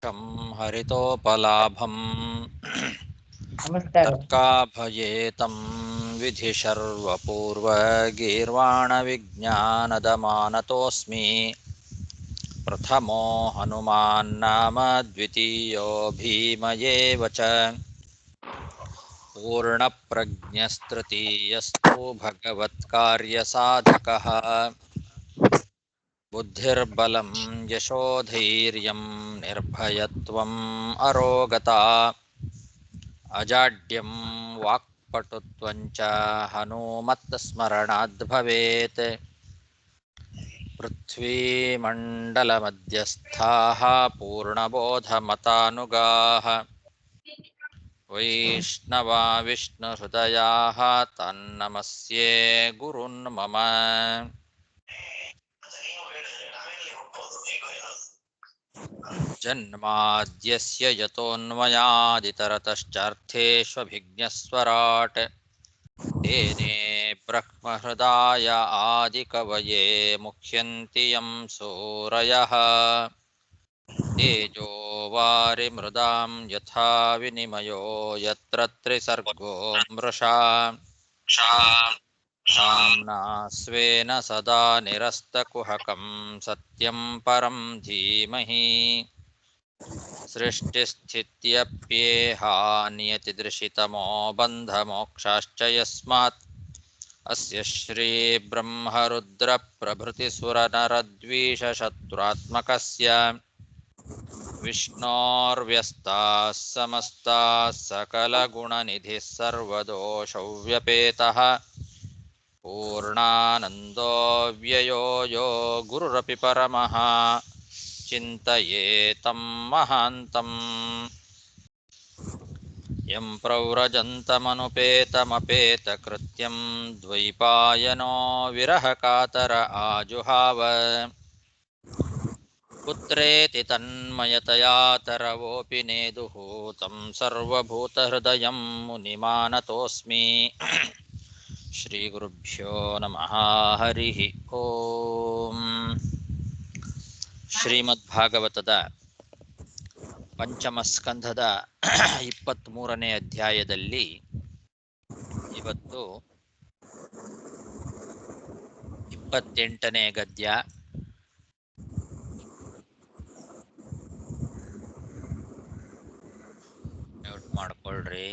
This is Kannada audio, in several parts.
हरितोपलाभं नमस्कार. तर्काभयेतं विधिशर्वपूर्वगीर्वाणविज्ञानदमानतोऽस्मि प्रथमो हनुमान्नाम द्वितीयो भीमयेव च पूर्णप्रज्ञस्तृतीयस्तु भगवत्कार्यसाधकः बुद्धिर्बलं यशोधैर्यं निर्भयत्वम् अरोगता अजाड्यं वाक्पटुत्वञ्च हनूमत्स्मरणाद् भवेत् पृथ्वीमण्डलमध्यस्थाः पूर्णबोधमतानुगाः वैष्णवा विष्णुहृदयाः तन्नमस्ये गुरुन् मम जन्माद्यस्य यतोऽन्वयादितरतश्चार्थेष्वभिज्ञस्वराट् तेने ब्रह्महृदाय आदिकवये मुह्यन्ति यं सूरयः तेजो वारिमृदां यथा विनिमयो यत्र त्रिसर्गो मृषा धाम्ना स्वेन सदा निरस्तकुहकं सत्यं परं धीमहि सृष्टिस्थित्यप्येहानियतिदृशितमो बन्धमोक्षाश्च यस्मात् अस्य श्रीब्रह्मरुद्रप्रभृतिसुरनरद्वीषशत्रुरात्मकस्य विष्णोर्व्यस्ताः समस्ताः सकलगुणनिधिः सर्वदोषव्यपेतः पूर्णानन्दो व्ययो यो गुरुरपि परमः चिन्तयेतं महान्तम् यं प्रव्रजन्तमनुपेतमपेतकृत्यं द्वैपायनो विरहकातर आजुहाव पुत्रेति तन्मयतया तरवोऽपि नेदुः तं सर्वभूतहृदयं मुनिमानतोऽस्मि श्रीगुरुभ्यो नमः हरिः ओम् ಶ್ರೀಮದ್ಭಾಗವತದ ಪಂಚಮಸ್ಕಂಧದ 23ನೇ ಅಧ್ಯಾಯದಲ್ಲಿ ಇವತ್ತು 28ನೇ ಗದ್ಯ. ಮ್ಯೂಟ್ ಮಾಡ್ಕೊಳ್ರಿ.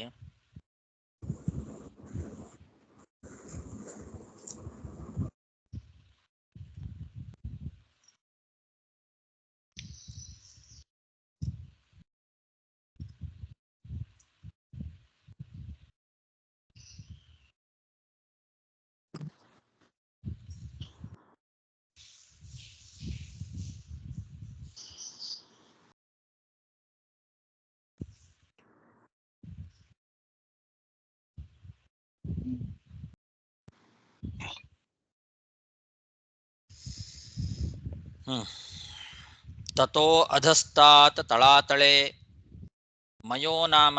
ತತೋ ಅಧಸ್ತಾತ್ ತಳಾತಳೆ ಮಯೋ ನಾಮ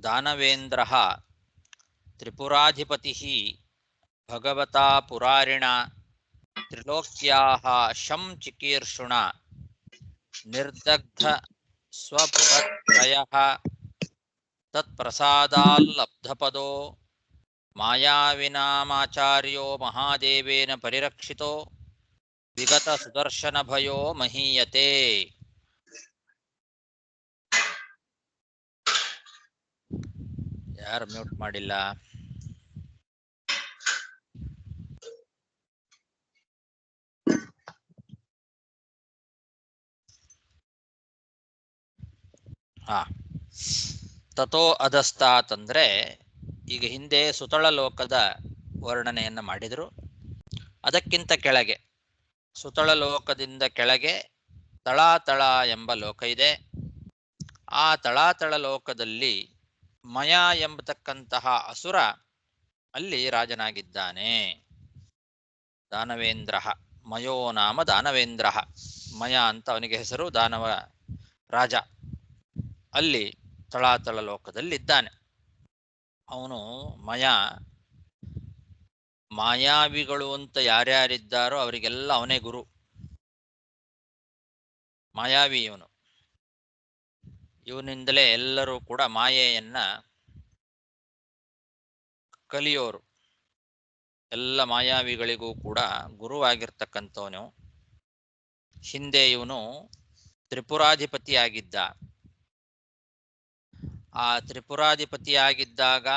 ದಾನವೇಂದ್ರಃ ತ್ರಿಪುರಾಧಿಪತಿಃ ಭಗವತಾ ಪುರಾರಿಣಾ ತ್ರಿಲೋಕ್ಯಾಃ ಶಂ ಚಿಕೀರ್ಷುಣ ನಿರ್ದಗ್ಧ ಸ್ವಪುರತ್ರಯಃ ತತ್ಪ್ರಸಾದಾಲ್ಲಬ್ಧಪದೋ ಮಾಯಾವಿನಾಮಾಚಾರ್ಯೋ ಮಹಾದೇವೇನ ಪರಿರಕ್ಷಿತೋ ವಿಗತ ಸುದರ್ಶನ ಭಯೋ ಮಹೀಯತೆ. ಯಾರು ಮ್ಯೂಟ್ ಮಾಡಿಲ್ಲ? ತಥೋ ಅಧಸ್ತಾತ್ ಅಂದ್ರೆ ಈಗ ಹಿಂದೆ ಸುತಳ ಲೋಕದ ವರ್ಣನೆಯನ್ನು ಮಾಡಿದರು. ಅದಕ್ಕಿಂತ ಕೆಳಗೆ ಸುತಳ ಲೋಕದಿಂದ ಕೆಳಗೆ ತಳಾತಳ ಎಂಬ ಲೋಕ ಇದೆ. ಆ ತಳಾತಳ ಲೋಕದಲ್ಲಿ ಮಯ ಎಂಬತಕ್ಕಂತಹ ಅಸುರ ಅಲ್ಲಿ ರಾಜನಾಗಿದ್ದಾನೆ. ದಾನವೇಂದ್ರ, ಮಯೋ ನಾಮ ದಾನವೇಂದ್ರ, ಮಯ ಅಂತ ಅವನಿಗೆ ಹೆಸರು, ದಾನವ ರಾಜ ಅಲ್ಲಿ ತಳಾತಳ ಲೋಕದಲ್ಲಿದ್ದಾನೆ. ಅವನು ಮಾಯಾವಿಗಳು ಅಂತ ಯಾರ್ಯಾರಿದ್ದಾರೋ ಅವರಿಗೆಲ್ಲ ಅವನೇ ಗುರು. ಮಾಯಾವಿ ಇವನು. ಇವನಿಂದಲೇ ಎಲ್ಲರೂ ಕೂಡ ಮಾಯೆಯನ್ನ ಕಲಿಯೋರು. ಎಲ್ಲ ಮಾಯಾವಿಗಳಿಗೂ ಕೂಡ ಗುರುವಾಗಿರ್ತಕ್ಕಂಥವನು. ಹಿಂದೆ ಇವನು ತ್ರಿಪುರಾಧಿಪತಿಯಾಗಿದ್ದ. ಆ ತ್ರಿಪುರಾಧಿಪತಿಯಾಗಿದ್ದಾಗ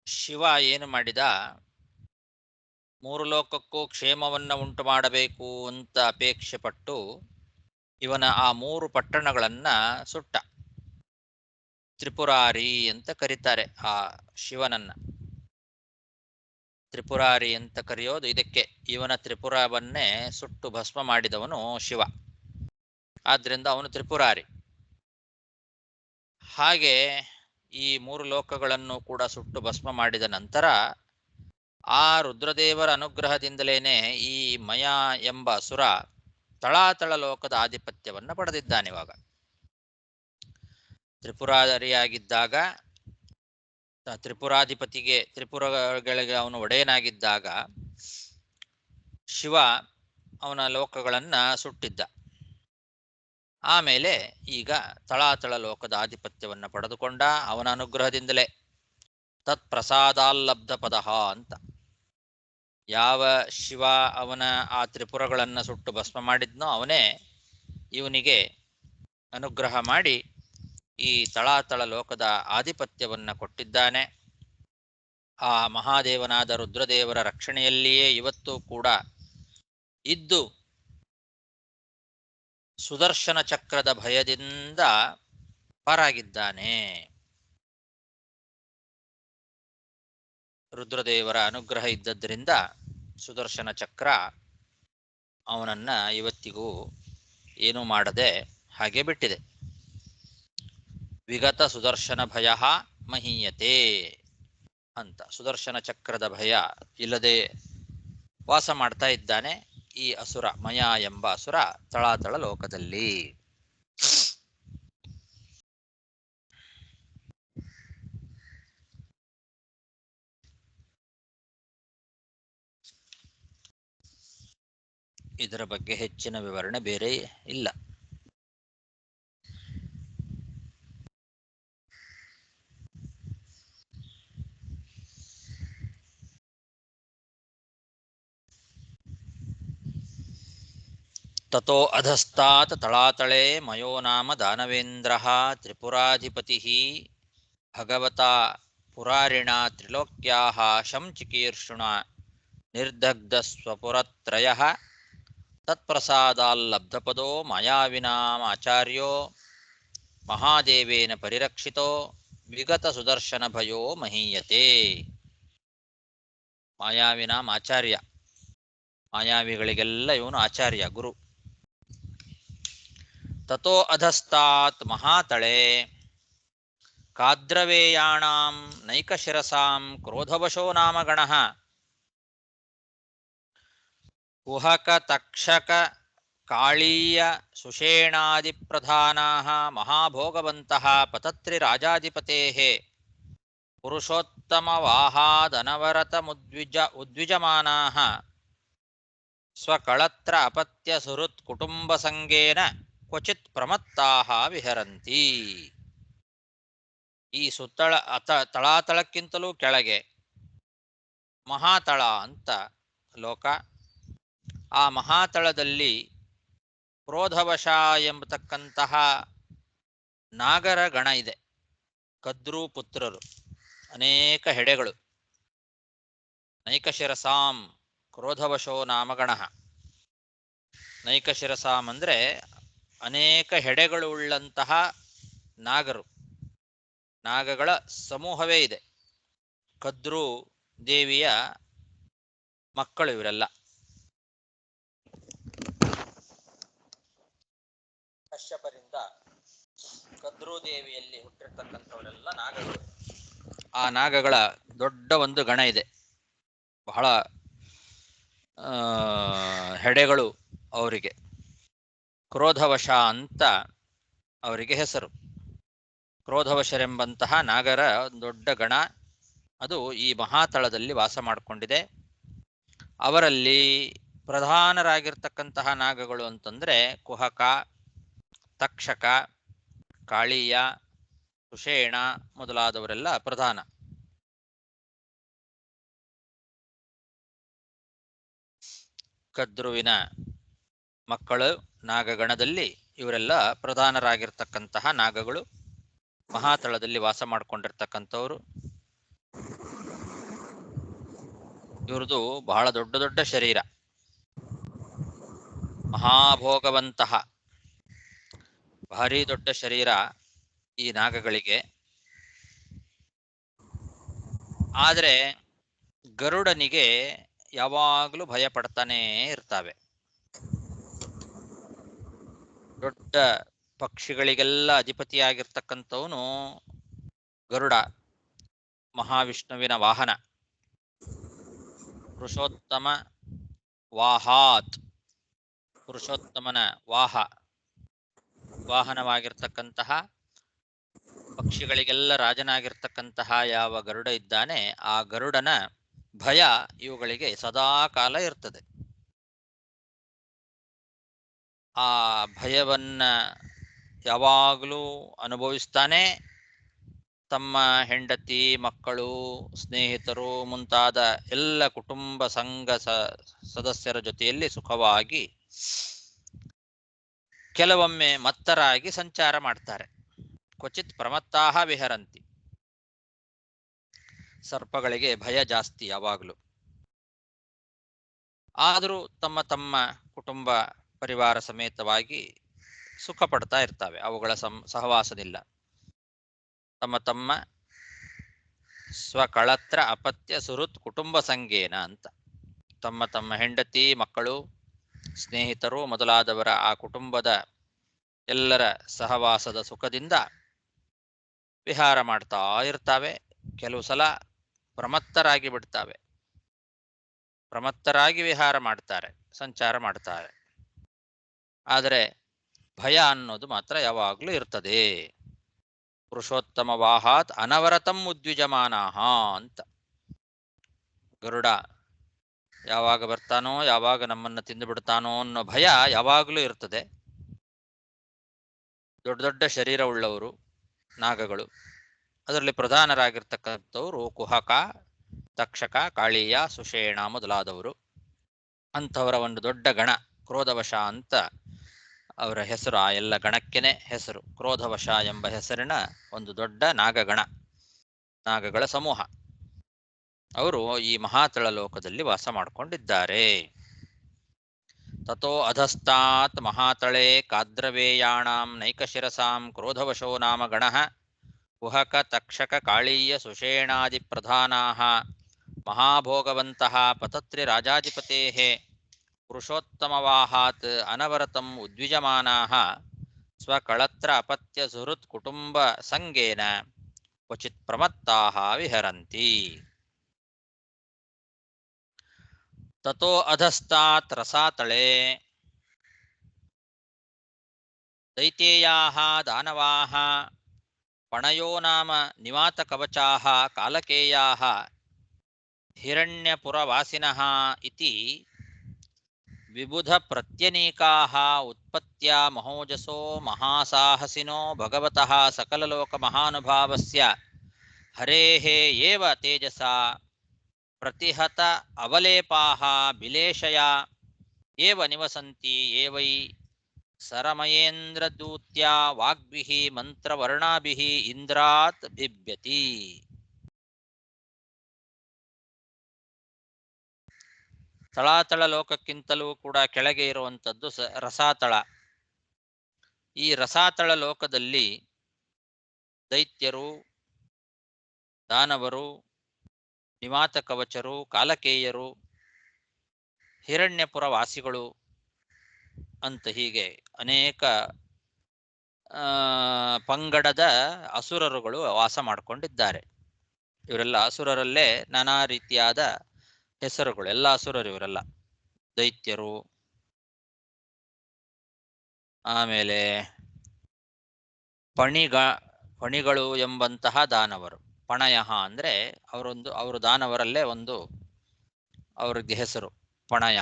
ಶಿವ ಏನು ಮಾಡಿದ, ಮೂರು ಲೋಕಕ್ಕೂ ಕ್ಷೇಮವನ್ನ ಉಂಟು ಮಾಡಬೇಕು ಅಂತ ಅಪೇಕ್ಷೆ ಪಟ್ಟು ಇವನ ಆ 3 ಪಟ್ಟಣಗಳನ್ನ ಸುಟ್ಟ. ತ್ರಿಪುರಾರಿ ಅಂತ ಕರೀತಾರೆ ಆ ಶಿವನನ್ನ. ತ್ರಿಪುರಾರಿ ಅಂತ ಕರೆಯೋದು ಇದಕ್ಕೆ. ಇವನ ತ್ರಿಪುರವನ್ನೇ ಸುಟ್ಟು ಭಸ್ಮ ಮಾಡಿದವನು ಶಿವ, ಆದ್ರಿಂದ ಅವನು ತ್ರಿಪುರಾರಿ. ಹಾಗೆ ಈ 3 ಲೋಕಗಳನ್ನು ಕೂಡ ಸುಟ್ಟು ಭಸ್ಮ ಮಾಡಿದ ನಂತರ ಆ ರುದ್ರದೇವರ ಅನುಗ್ರಹದಿಂದಲೇನೆ ಈ ಮಯ ಎಂಬ ಅಸುರ ತಳಾತಳ ಲೋಕದ ಆಧಿಪತ್ಯವನ್ನ ಪಡೆದಿದ್ದಾನಿವಾಗ. ತ್ರಿಪುರಾರಿಯಾಗಿದ್ದಾಗ, ತ್ರಿಪುರಾಧಿಪತಿಗೆ, ತ್ರಿಪುರಗಳಿಗೆ ಅವನು ಒಡೆಯನಾಗಿದ್ದಾಗ ಶಿವ ಅವನ ಲೋಕಗಳನ್ನ ಸುಟ್ಟಿದ್ದ. ಆಮೇಲೆ ಈಗ ತಳಾತಳ ಲೋಕದ ಆಧಿಪತ್ಯವನ್ನ ಪಡೆದುಕೊಂಡ ಅವನ ಅನುಗ್ರಹದಿಂದಲೇ. ತತ್ ಪ್ರಸಾದಾಲ್ಲಬ್ಧ ಪದಃ ಅಂತ. ಯಾವ ಶಿವ ಅವನ ಆ ತ್ರಿಪುರಗಳನ್ನ ಸುಟ್ಟು ಭಸ್ಮ ಮಾಡಿದ್ನೋ ಅವನೇ ಇವನಿಗೆ ಅನುಗ್ರಹ ಮಾಡಿ ಈ ತಳಾತಳ ಲೋಕದ ಆಧಿಪತ್ಯವನ್ನ ಕೊಟ್ಟಿದ್ದಾನೆ. ಆ ಮಹಾದೇವನಾದ ರುದ್ರದೇವರ ರಕ್ಷಣೆಯಲ್ಲಿಯೇ ಇವತ್ತು ಕೂಡ ಇದ್ದು ಸುದರ್ಶನ ಚಕ್ರದ ಭಯದಿಂದ ಪಾರಾಗಿದ್ದಾನೆ. ರುದ್ರದೇವರ ಅನುಗ್ರಹ ಇದ್ದದ್ರಿಂದ ಸುದರ್ಶನ ಚಕ್ರ ಅವನನ್ನ ಇವತ್ತಿಗೂ ಏನೂ ಮಾಡದೆ ಹಾಗೆ ಬಿಟ್ಟಿದೆ. ವಿಗತ ಸುದರ್ಶನ ಭಯ ಮಹೀಯತೆ ಅಂತ. ಸುದರ್ಶನ ಚಕ್ರದ ಭಯ ಇಲ್ಲದೆ ವಾಸ ಮಾಡ್ತಾ ಇದ್ದಾನೆ ಈ ಅಸುರ, ಮಯ ಎಂಬ ಅಸುರ ತಳಾತಳ ಲೋಕದಲ್ಲಿ. ಇದರ ಬಗ್ಗೆ ಹೆಚ್ಚಿನ ವಿವರಣೆ ಬೇರೆ ಇಲ್ಲ. ತತೋ ಅಧಸ್ತಾತ್ ತಳಾತಳೆ ಮಯೋ ನಾಮ ದಾನವೇಂದ್ರಃ ತ್ರಿಪುರಾಧಿಪತಿಃ ಭಗವತಾ ಪುರಾರಿಣ ತ್ರಿಲೋಕ್ಯಾಃ ಶಂಚಿಕೀರ್ಷುಣ ನಿರ್ದಗ್ಧ ಸ್ವಪುರತ್ರಯಃ ತತ್ಪ್ರಸಾದಾಲ್ಲಬ್ಧಪದೋ ಮಾಯಾವಿನಾಮಾಚಾರ್ಯೋ ಮಹಾದೇವೇನ ಪರಿರಕ್ಷಿತೋ ವಿಗತ ಸುದರ್ಶನ ಭಯೋ ಮಹೀಯತೆ. ಮಾಯಾವಿನಾಂ ಆಚಾರ್ಯ, ಮಾಯಾವಿಗಳಿಗೆಲ್ಲ ಇವನು ಆಚಾರ್ಯ, ಗುರು. ತತೋ ಅಧಸ್ತಾತ್ ಮಹಾತಳೆ ಕಾದ್ರವೇಯಾಣಾಂ ನೈಕಶಿರಸಾಂ ಕ್ರೋಧವಶೋ ನಾಮ ಗಣಃ ಕುಹಕ ತಕ್ಷಕ ಕಾಳೀಯ ಸುಷೇಣಾದಿಪ್ರಧಾನಾಃ ಮಹಾಭೋಗವಂತಃ ಪತತ್ರಿರಾಜಾಧಿಪತೇಃ ಉದ್ವಿಜಮಾನಾಃ ಸ್ವಕಳತ್ರ ಅಪತ್ಯ ಸುಹೃತ್ ಕುಟುಂಬ ಸಂಗೇನ ಕ್ವಚಿತ್ ಪ್ರಮತ್ತಾಃ ವಿಹರಂತಿ. ಈ ಸುತ್ತಳ ತಳಾತಳಕ್ಕಿಂತಲೂ ಕೆಳಗೆ ಮಹಾತಳ ಅಂತ ಲೋಕ. ಆ ಮಹಾತಳದಲ್ಲಿ ಕ್ರೋಧವಶ ಎಂಬತಕ್ಕಂತಹ ನಾಗರ ಗಣ ಇದೆ. ಕದ್ರು ಪುತ್ರರು, ಅನೇಕ ಹೆಡೆಗಳು. ನೈಕಶಿರಸಾಂ ಕ್ರೋಧವಶೋ ನಾಮಗಣಃ. ನೈಕಶಿರಸಾಂ ಅಂದ್ರೆ ಅನೇಕ ಹೆಡೆಗಳು ಉಳ್ಳಂತಹ ನಾಗರು, ನಾಗಗಳ ಸಮೂಹವೇ ಇದೆ. ಕದ್ರು ದೇವಿಯ ಮಕ್ಕಳು ಇವರೆಲ್ಲ. ಕಶ್ಯಪರಿಂದ ಕದ್ರು ದೇವಿಯಲ್ಲಿ ಹುಟ್ಟಿರ್ತಕ್ಕಂಥವರೆಲ್ಲ ನಾಗಗಳು. ಆ ನಾಗಗಳ ದೊಡ್ಡ ಒಂದು ಗಣ ಇದೆ. ಬಹಳ ಹೆಡೆಗಳು ಅವರಿಗೆ. ಕ್ರೋಧವಶ ಅಂತ ಅವರಿಗೆ ಹೆಸರು. ಕ್ರೋಧವಶರೆಂಬಂತಹ ನಾಗರ ದೊಡ್ಡ ಗಣ ಅದು ಈ ಮಹಾತಳದಲ್ಲಿ ವಾಸ ಮಾಡಿಕೊಂಡಿದೆ. ಅವರಲ್ಲಿ ಪ್ರಧಾನರಾಗಿರ್ತಕ್ಕಂತಹ ನಾಗಗಳು ಅಂತಂದ್ರೆ ಕುಹಕ, ತಕ್ಷಕ, ಕಾಳೀಯ, ಸುಷೇಣ ಮೊದಲಾದವರೆಲ್ಲ ಪ್ರಧಾನ. ಕದ್ರುವಿನ ಮಕ್ಕಳು ನಾಗಗಣದಲ್ಲಿ ಇವರೆಲ್ಲ ಪ್ರಧಾನರಾಗಿರ್ತಕ್ಕಂತಹ ನಾಗಗಳು, ಮಹಾತಳದಲ್ಲಿ ವಾಸ ಮಾಡಿಕೊಂಡಿರ್ತಕ್ಕಂಥವ್ರು. ಇವ್ರದ್ದು ಬಹಳ ದೊಡ್ಡ ದೊಡ್ಡ ಶರೀರ, ಮಹಾಭೋಗವಂತಹ ಭಾರಿ ದೊಡ್ಡ ಶರೀರ ಈ ನಾಗಗಳಿಗೆ. ಆದರೆ ಗರುಡನಿಗೆ ಯಾವಾಗಲೂ ಭಯ ಪಡ್ತಾನೇ ಇರ್ತಾವೆ. ದೊಡ್ಡ ಪಕ್ಷಿಗಳಿಗೆಲ್ಲ ಅಧಿಪತಿಯಾಗಿರ್ತಕ್ಕಂಥವನು ಗರುಡ, ಮಹಾವಿಷ್ಣುವಿನ ವಾಹನ. ಪುರುಷೋತ್ತಮ ವಾಹಾತ್, ಪುರುಷೋತ್ತಮನ ವಾಹನವಾಗಿರ್ತಕ್ಕಂತಹ, ಪಕ್ಷಿಗಳಿಗೆಲ್ಲ ರಾಜನಾಗಿರ್ತಕ್ಕಂತಹ ಯಾವ ಗರುಡ ಇದ್ದಾನೆ, ಆ ಗರುಡನ ಭಯ ಇವುಗಳಿಗೆ ಸದಾ ಕಾಲ ಇರ್ತದೆ. ಆ ಭಯವನ್ನ ಯಾವಾಗಲೂ ಅನುಭವಿಸ್ತಾನೆ. ತಮ್ಮ ಹೆಂಡತಿ, ಮಕ್ಕಳು, ಸ್ನೇಹಿತರು ಮುಂತಾದ ಎಲ್ಲ ಕುಟುಂಬ ಸಂಘ ಸದಸ್ಯರ ಜೊತೆಯಲ್ಲಿ ಸುಖವಾಗಿ, ಕೆಲವೊಮ್ಮೆ ಮತ್ತರಾಗಿ ಸಂಚಾರ ಮಾಡ್ತಾರೆ. ಕ್ವಚಿತ್ ಪ್ರಮತ್ತಾಹ ವಿಹರಂತಿ. ಸರ್ಪಗಳಿಗೆ ಭಯ ಜಾಸ್ತಿ ಯಾವಾಗಲೂ. ಆದರೂ ತಮ್ಮ ತಮ್ಮ ಕುಟುಂಬ ಪರಿವಾರ ಸಮೇತವಾಗಿ ಸುಖ ಪಡ್ತಾ ಇರ್ತವೆ. ಅವುಗಳ ಸಹವಾಸದಿಲ್ಲ. ತಮ್ಮ ತಮ್ಮ ಸ್ವಕಳತ್ರ ಅಪತ್ಯ ಸುಹೃತ್ ಕುಟುಂಬ ಸಂಗೇನ ಅಂತ, ತಮ್ಮ ತಮ್ಮ ಹೆಂಡತಿ, ಮಕ್ಕಳು, ಸ್ನೇಹಿತರು ಮೊದಲಾದವರ ಆ ಕುಟುಂಬದ ಎಲ್ಲರ ಸಹವಾಸದ ಸುಖದಿಂದ ವಿಹಾರ ಮಾಡ್ತಾ ಇರ್ತಾವೆ. ಕೆಲವು ಸಲ ಪ್ರಮತ್ತರಾಗಿ ಬಿಡ್ತಾವೆ. ಪ್ರಮತ್ತರಾಗಿ ವಿಹಾರ ಮಾಡ್ತಾರೆ, ಸಂಚಾರ ಮಾಡ್ತಾರೆ. ಆದರೆ ಭಯ ಅನ್ನೋದು ಮಾತ್ರ ಯಾವಾಗಲೂ ಇರ್ತದೆ. ಪುರುಷೋತ್ತಮ ವಾಹಾತ್ ಅನವರತಂ ಉದ್ವಿಜಮಾನಾಹ ಅಂತ. ಗರುಡ ಯಾವಾಗ ಬರ್ತಾನೋ, ಯಾವಾಗ ನಮ್ಮನ್ನು ತಿಂದು ಬಿಡ್ತಾನೋ ಅನ್ನೋ ಭಯ ಯಾವಾಗಲೂ ಇರ್ತದೆ. ದೊಡ್ಡ ದೊಡ್ಡ ಶರೀರವುಳ್ಳವರು ನಾಗಗಳು. ಅದರಲ್ಲಿ ಪ್ರಧಾನರಾಗಿರ್ತಕ್ಕಂಥವರು ಕುಹಕ, ತಕ್ಷಕ, ಕಾಳೀಯ, ಸುಷೇಣ ಮೊದಲಾದವರು. ಅಂಥವರ ಒಂದು ದೊಡ್ಡ ಗಣ ಕ್ರೋಧವಶ ಅಂತ ಅವರ ಹೆಸರು. ಆ ಎಲ್ಲ ಗಣಕ್ಕೆನೆ ಹೆಸರು ಕ್ರೋಧವಶ ಎಂಬ ಹೆಸರಿನ ಒಂದು ದೊಡ್ಡ ನಾಗಗಣ, ನಾಗಗಳ ಸಮೂಹ. ಅವರು ಈ ಮಹಾತಳ ಲೋಕದಲ್ಲಿ ವಾಸ ಮಾಡಿಕೊಂಡಿದ್ದಾರೆ. ತಥೋ ಅಧಸ್ತಾತ್ ಮಹಾತಳೆ ಕಾದ್ರವೇಯಾಣಾಂ ನೈಕಶಿರಸಾಂ ಕ್ರೋಧವಶೋ ನಾಮ ಗಣಃ ಕುಹಕ, ತಕ್ಷಕ, ಕಾಳೀಯ, ಸುಷೇಣಾದಿ ಪ್ರಧಾನಾಃ ಮಹಾಭೋಗವಂತಃ ಪತತ್ರಿ ರಾಜಾಧಿಪತೇಃ ಪುರುಷೋತ್ತಮವಾಹಾತ್ ಅನವರತಂ ಉದ್ವಿಜಮಾನಾಃ ಸ್ವಕಳತ್ರ ಅಪತ್ಯ ಸುಹೃತ್ ಕುಟುಂಬ ಸಂಗೇನ ಕ್ವಚಿತ್ ಪ್ರಮತ್ತಾಃ ವಿಹರಂತಿ. ತಥೋ ಅಧಸ್ತಾತ್ ರಸಾತಳೆ ದೈತ್ಯೇಯಾಃ ದಾನವಾಃ ಪಣಯೋ ನಾಮ ನಿವಾತಕವಚಾಃ ಕಾಲಕೇಯಾಃ ಹಿರಣ್ಯಪುರವಾಸಿನಃ ಇತಿ ವಿಬುಧ ಪ್ರತ್ಯನೀಕಾಃ ಉತ್ಪತ್ತ್ಯಾ ಮಹೋಜಸೋ ಮಹಾಸಾಹಸಿನೋ ಭಗವತಃ ಸಕಲಲೋಕ ಮಹಾನುಭಾವಸ್ಯ ಹರೇಃ ಏವ ತೇಜಸಾ ಪ್ರತಿಹತ ಅವಲೇಪಾಃ ಬಿಲೇಶಯಾ ಏವ ನಿವಸಂತಿ ಏವೈ ಸರಮಯೇಂದ್ರದೂತ್ಯಾ ವಾಗ್ಭಿಃ ಮಂತ್ರವರ್ಣಾಭಿಃ ಇಂದ್ರಾತ್ ಬಿಭ್ಯತಿ. ತಳಾತಳ ಲೋಕಕ್ಕಿಂತಲೂ ಕೂಡ ಕೆಳಗೆ ಇರುವಂಥದ್ದು ರಸಾತಳ. ಈ ರಸಾತಳ ಲೋಕದಲ್ಲಿ ದೈತ್ಯರು, ದಾನವರು, ನಿವಾತ ಕವಚರು, ಕಾಲಕೇಯರು, ಹಿರಣ್ಯಪುರ ವಾಸಿಗಳು ಅಂತ ಹೀಗೆ ಅನೇಕ ಪಂಗಡದ ಅಸುರರುಗಳು ವಾಸ ಮಾಡಿಕೊಂಡಿದ್ದಾರೆ. ಇವರೆಲ್ಲ ಅಸುರರಲ್ಲೇ ನಾನಾ ರೀತಿಯಾದ ಹೆಸರುಗಳು. ಎಲ್ಲ ಅಸುರರು ಇವರೆಲ್ಲ. ದೈತ್ಯರು, ಆಮೇಲೆ ಪಣಿಗಳು ಎಂಬಂತಹ ದಾನವರು. ಪಣಯ ಅಂದ್ರೆ ಅವರು ದಾನವರಲ್ಲೇ ಒಂದು ಅವ್ರಿಗೆ ಹೆಸರು ಪಣಯ,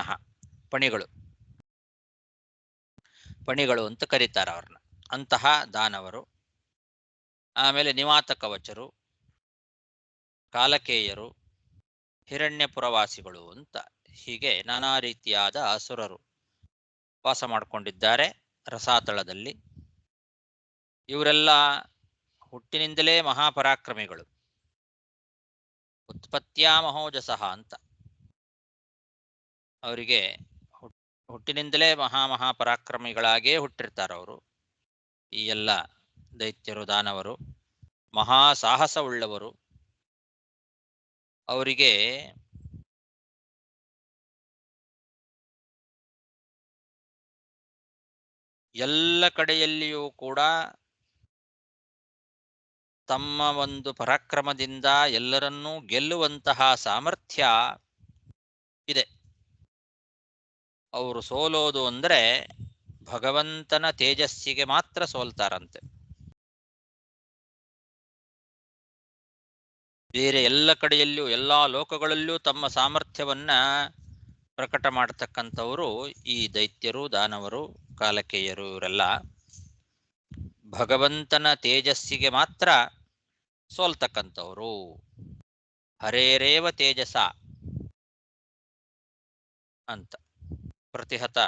ಪಣಿಗಳು ಅಂತ ಕರೀತಾರೆ ಅವ್ರನ್ನ. ಅಂತಹ ದಾನವರು, ಆಮೇಲೆ ನಿವಾತ ಕವಚರು, ಕಾಲಕೇಯರು, ಹಿರಣ್ಯಪುರವಾಸಿಗಳು ಅಂತ ಹೀಗೆ ನಾನಾ ರೀತಿಯಾದ ಅಸುರರು ವಾಸ ಮಾಡಿಕೊಂಡಿದ್ದಾರೆ ರಸಾತಳದಲ್ಲಿ. ಇವರೆಲ್ಲ ಹುಟ್ಟಿನಿಂದಲೇ ಮಹಾಪರಾಕ್ರಮಿಗಳು. ಉತ್ಪತ್ತ್ಯಾ ಮಹೋಜಸಃ ಅಂತ ಅವರಿಗೆ ಹುಟ್ಟಿನಿಂದಲೇ ಮಹಾಪರಾಕ್ರಮಿಗಳಾಗೇ ಹುಟ್ಟಿರ್ತಾರವರು. ಈ ಎಲ್ಲ ದೈತ್ಯರು, ದಾನವರು ಮಹಾ ಸಾಹಸವುಳ್ಳವರು. ಅವರಿಗೆ ಎಲ್ಲ ಕಡೆಯಲ್ಲಿಯೂ ಕೂಡ ತಮ್ಮ ಒಂದು ಪರಾಕ್ರಮದಿಂದ ಎಲ್ಲರನ್ನೂ ಗೆಲ್ಲುವಂತಹ ಸಾಮರ್ಥ್ಯ ಇದೆ. ಅವರು ಸೋಲೋದು ಅಂದರೆ ಭಗವಂತನ ತೇಜಸ್ಸಿಗೆ ಮಾತ್ರ ಸೋಲ್ತಾರಂತೆ. ಬೇರೆ ಎಲ್ಲ ಕಡೆಯಲ್ಲಿಯೂ ಎಲ್ಲ ಲೋಕಗಳಲ್ಲೂ ತಮ್ಮ ಸಾಮರ್ಥ್ಯವನ್ನ ಪ್ರಕಟ ಮಾಡತಕ್ಕಂಥವರು ಈ ದೈತ್ಯರು, ದಾನವರು, ಕಾಲಕೇಯರು. ಇವರೆಲ್ಲ ಭಗವಂತನ ತೇಜಸ್ಸಿಗೆ ಮಾತ್ರ ಸೋಲ್ತಕ್ಕಂಥವರು. ಹರೇರೇವ ತೇಜಸ ಅಂತ ಪ್ರತಿಹತ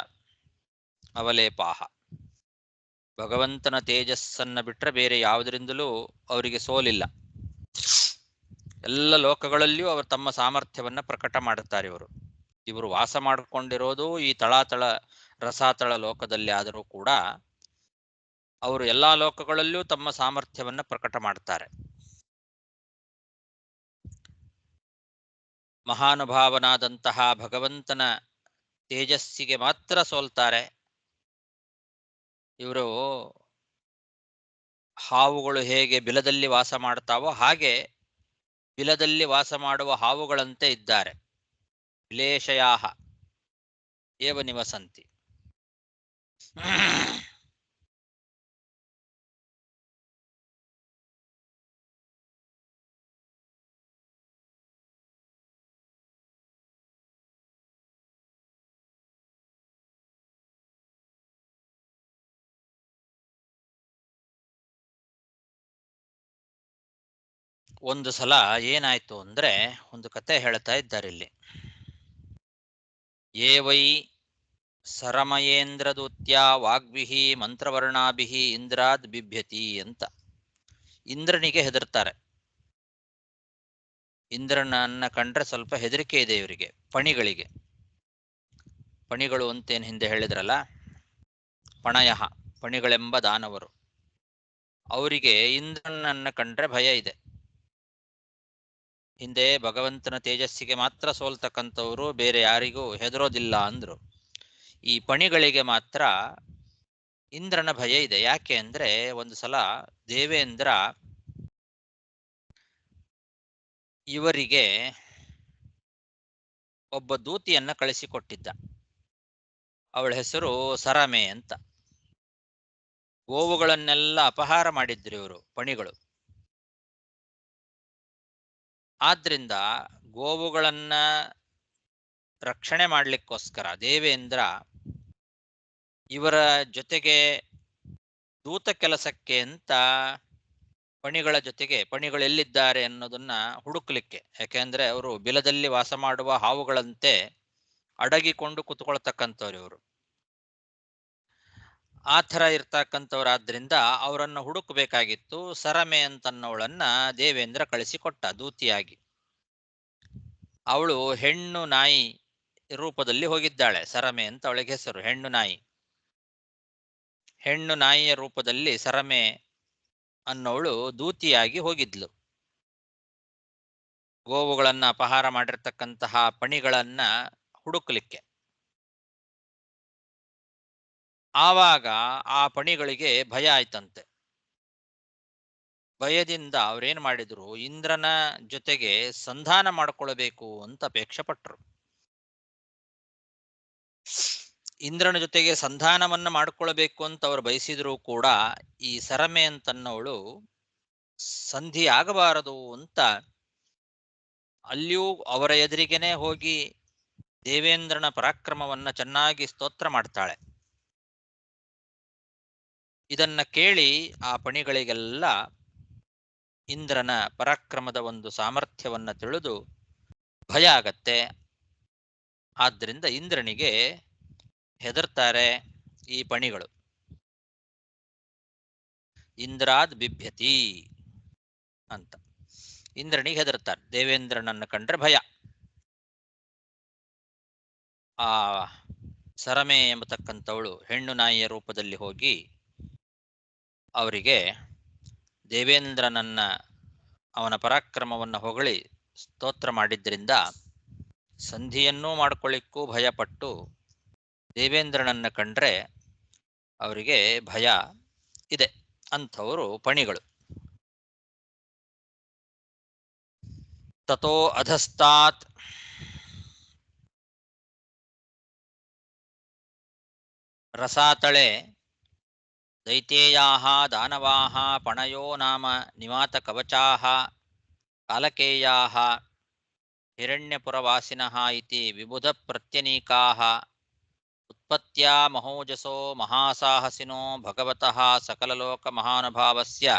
ಅವಲೇಪಾಹ. ಭಗವಂತನ ತೇಜಸ್ಸನ್ನ ಬಿಟ್ಟರೆ ಬೇರೆ ಯಾವುದರಿಂದಲೂ ಅವರಿಗೆ ಸೋಲಿಲ್ಲ. ಎಲ್ಲ ಲೋಕಗಳಲ್ಲಿಯೂ ಅವರು ತಮ್ಮ ಸಾಮರ್ಥ್ಯವನ್ನ ಪ್ರಕಟ ಮಾಡುತ್ತಾರೆ. ಇವರು ವಾಸ ಮಾಡಿಕೊಂಡಿರೋದು ಈ ತಳಾತಳ ರಸಾತಳ ಲೋಕದಲ್ಲಿ ಆದರೂ ಕೂಡ ಅವರು ಎಲ್ಲಾ ಲೋಕಗಳಲ್ಲೂ ತಮ್ಮ ಸಾಮರ್ಥ್ಯವನ್ನ ಪ್ರಕಟ ಮಾಡ್ತಾರೆ. ಮಹಾನುಭಾವನಾದಂತಹ ಭಗವಂತನ ತೇಜಸ್ಸಿಗೆ ಮಾತ್ರ ಸೋಲ್ತಾರೆ. ಇವರು ಹಾವುಗಳು ಹೇಗೆ ಬಿಲದಲ್ಲಿ ವಾಸ ಮಾಡ್ತಾವೋ ಹಾಗೆ ಬಿಲದಲ್ಲಿ ವಾಸ ಮಾಡುವ ಹಾವುಗಳಂತೆ ಇದ್ದಾರೆ. ವಿಲೇಶಯಾಹ ಏವ ನಿವಸಂತಿ. ಒಂದು ಸಲ ಏನಾಯ್ತು ಅಂದ್ರೆ, ಒಂದು ಕತೆ ಹೇಳ್ತಾ ಇದ್ದಾರೆ ಇಲ್ಲಿ. ಯೇ ವೈ ಸರಮಯೇಂದ್ರದೂತ್ಯ ವಾಗ್ಭಿಹಿ ಮಂತ್ರವರ್ಣಾಭಿಹಿ ಇಂದ್ರಾದ್ ಬಿಭ್ಯತಿ ಅಂತ. ಇಂದ್ರನಿಗೆ ಹೆದರ್ತಾರೆ. ಇಂದ್ರನನ್ನ ಕಂಡ್ರೆ ಸ್ವಲ್ಪ ಹೆದರಿಕೆ ಇದೆ ಇವರಿಗೆ, ಪಣಿಗಳಿಗೆ. ಪಣಿಗಳು ಅಂತೇನು ಹಿಂದೆ ಹೇಳಿದ್ರಲ್ಲ, ಪಣಯಃ, ಪಣಿಗಳೆಂಬ ದಾನವರು. ಅವರಿಗೆ ಇಂದ್ರನನ್ನ ಕಂಡ್ರೆ ಭಯ ಇದೆ. ಹಿಂದೆ ಭಗವಂತನ ತೇಜಸ್ಸಿಗೆ ಮಾತ್ರ ಸೋಲ್ತಕ್ಕಂಥವ್ರು, ಬೇರೆ ಯಾರಿಗೂ ಹೆದರೋದಿಲ್ಲ ಅಂದ್ರು. ಈ ಪಣಿಗಳಿಗೆ ಮಾತ್ರ ಇಂದ್ರನ ಭಯ ಇದೆ. ಯಾಕೆ ಅಂದ್ರೆ, ಒಂದು ಸಲ ದೇವೇಂದ್ರ ಇವರಿಗೆ ಒಬ್ಬ ದೂತಿಯನ್ನ ಕಳಿಸಿಕೊಟ್ಟಿದ್ದ. ಅವಳ ಹೆಸರು ಸರಮೆ ಅಂತ. ಗೋವುಗಳನ್ನೆಲ್ಲ ಅಪಹಾರ ಮಾಡಿದ್ರು ಇವರು ಪಣಿಗಳು. ಆದ್ರಿಂದ ಗೋವುಗಳನ್ನ ರಕ್ಷಣೆ ಮಾಡ್ಲಿಕ್ಕೋಸ್ಕರ ದೇವೇಂದ್ರ ಇವರ ಜೊತೆಗೆ ದೂತ ಕೆಲಸಕ್ಕೆ ಅಂತ ಪಣಿಗಳ ಜೊತೆಗೆ, ಪಣಿಗಳು ಎಲ್ಲಿದ್ದಾರೆ ಅನ್ನೋದನ್ನ ಹುಡುಕ್ಲಿಕ್ಕೆ, ಯಾಕೆಂದ್ರೆ ಅವರು ಬಿಲದಲ್ಲಿ ವಾಸ ಮಾಡುವ ಹಾವುಗಳಂತೆ ಅಡಗಿಕೊಂಡು ಕುತ್ಕೊಳ್ತಕ್ಕಂಥವ್ರು ಇವರು. ಆ ಥರ ಇರ್ತಕ್ಕಂಥವ್ರಾದ್ರಿಂದ ಅವರನ್ನು ಹುಡುಕಬೇಕಾಗಿತ್ತು. ಸರಮೆ ಅಂತನ್ನವಳನ್ನ ದೇವೇಂದ್ರ ಕಳಿಸಿಕೊಟ್ಟ ದೂತಿಯಾಗಿ. ಅವಳು ಹೆಣ್ಣು ನಾಯಿ ರೂಪದಲ್ಲಿ ಹೋಗಿದ್ದಾಳೆ. ಸರಮೆ ಅಂತ ಅವಳಿಗೆ ಹೆಸರು, ಹೆಣ್ಣು ನಾಯಿ. ಹೆಣ್ಣು ನಾಯಿಯ ರೂಪದಲ್ಲಿ ಸರಮೆ ಅನ್ನೋಳು ದೂತಿಯಾಗಿ ಹೋಗಿದ್ಲು. ಗೋವುಗಳನ್ನ ಅಪಹಾರ ಮಾಡಿರ್ತಕ್ಕಂತಹ ಪಣಿಗಳನ್ನ ಹುಡುಕ್ಲಿಕ್ಕೆ. ಆವಾಗ ಆ ಪಣಿಗಳಿಗೆ ಭಯ ಆಯ್ತಂತೆ. ಭಯದಿಂದ ಅವ್ರೇನ್ ಮಾಡಿದ್ರು, ಇಂದ್ರನ ಜೊತೆಗೆ ಸಂಧಾನ ಮಾಡ್ಕೊಳ್ಬೇಕು ಅಂತ ಅಪೇಕ್ಷೆ ಪಟ್ರು. ಇಂದ್ರನ ಜೊತೆಗೆ ಸಂಧಾನವನ್ನ ಮಾಡ್ಕೊಳ್ಬೇಕು ಅಂತ ಅವ್ರು ಬಯಸಿದ್ರು ಕೂಡ ಈ ಸರಮೆ ಅಂತನ್ನವಳು ಸಂಧಿ ಆಗಬಾರದು ಅಂತ ಅಲ್ಲಿಯೂ ಅವರ ಎದುರಿಗೆನೆ ಹೋಗಿ ದೇವೇಂದ್ರನ ಪರಾಕ್ರಮವನ್ನ ಚೆನ್ನಾಗಿ ಸ್ತೋತ್ರ ಮಾಡ್ತಾಳೆ. ಇದನ್ನ ಕೇಳಿ ಆ ಪಣಿಗಳಿಗೆಲ್ಲ ಇಂದ್ರನ ಪರಾಕ್ರಮದ ಒಂದು ಸಾಮರ್ಥ್ಯವನ್ನು ತಿಳಿದು ಭಯ ಆಗತ್ತೆ. ಆದ್ದರಿಂದ ಇಂದ್ರನಿಗೆ ಹೆದರ್ತಾರೆ ಈ ಪಣಿಗಳು. ಇಂದ್ರಾದ್ ಬಿಭ್ಯತಿ ಅಂತ ಇಂದ್ರನಿಗೆ ಹೆದರ್ತಾರೆ. ದೇವೇಂದ್ರನನ್ನು ಕಂಡ್ರೆ ಭಯ. ಆ ಸರಮೆ ಎಂಬತಕ್ಕಂಥವಳು ಹೆಣ್ಣು ನಾಯಿಯ ರೂಪದಲ್ಲಿ ಹೋಗಿ ಅವರಿಗೆ ದೇವೇಂದ್ರನನ್ನ ಅವನ ಪರಾಕ್ರಮವನ್ನು ಹೊಗಳಿ ಸ್ತೋತ್ರ ಮಾಡಿದ್ದರಿಂದ ಸಂಧಿಯನ್ನೂ ಮಾಡ್ಕೊಳ್ಳಿಕ್ಕೂ ಭಯಪಟ್ಟು ದೇವೇಂದ್ರನನ್ನ ಕಂಡ್ರೆ ಅವರಿಗೆ ಭಯ ಇದೆ ಅಂಥವರು ಪಣಿಗಳು. ತಥೋ ಅಧಸ್ತಾತ್ ರಸಾತಳೆ ದೈತ್ಯೇಯಾಃ ದಾನವಾಃ ಪಣಯೋ ನಾಮ ನಿವಾತಕವಚಾಃ ಕಾಲಕೇಯಾಃ ಹಿರಣ್ಯಪುರವಾಸಿನಃ ಇತಿ ವಿಬುಧಪ್ರತ್ಯನೀಕಾಃ ಉತ್ಪತ್ತ್ಯಾ ಮಹೋಜಸೋ ಮಹಾಸಾಹಸಿನೋ ಭಗವತಃ ಸಕಲಲೋಕಮಹಾನುಭಾವಸ್ಯ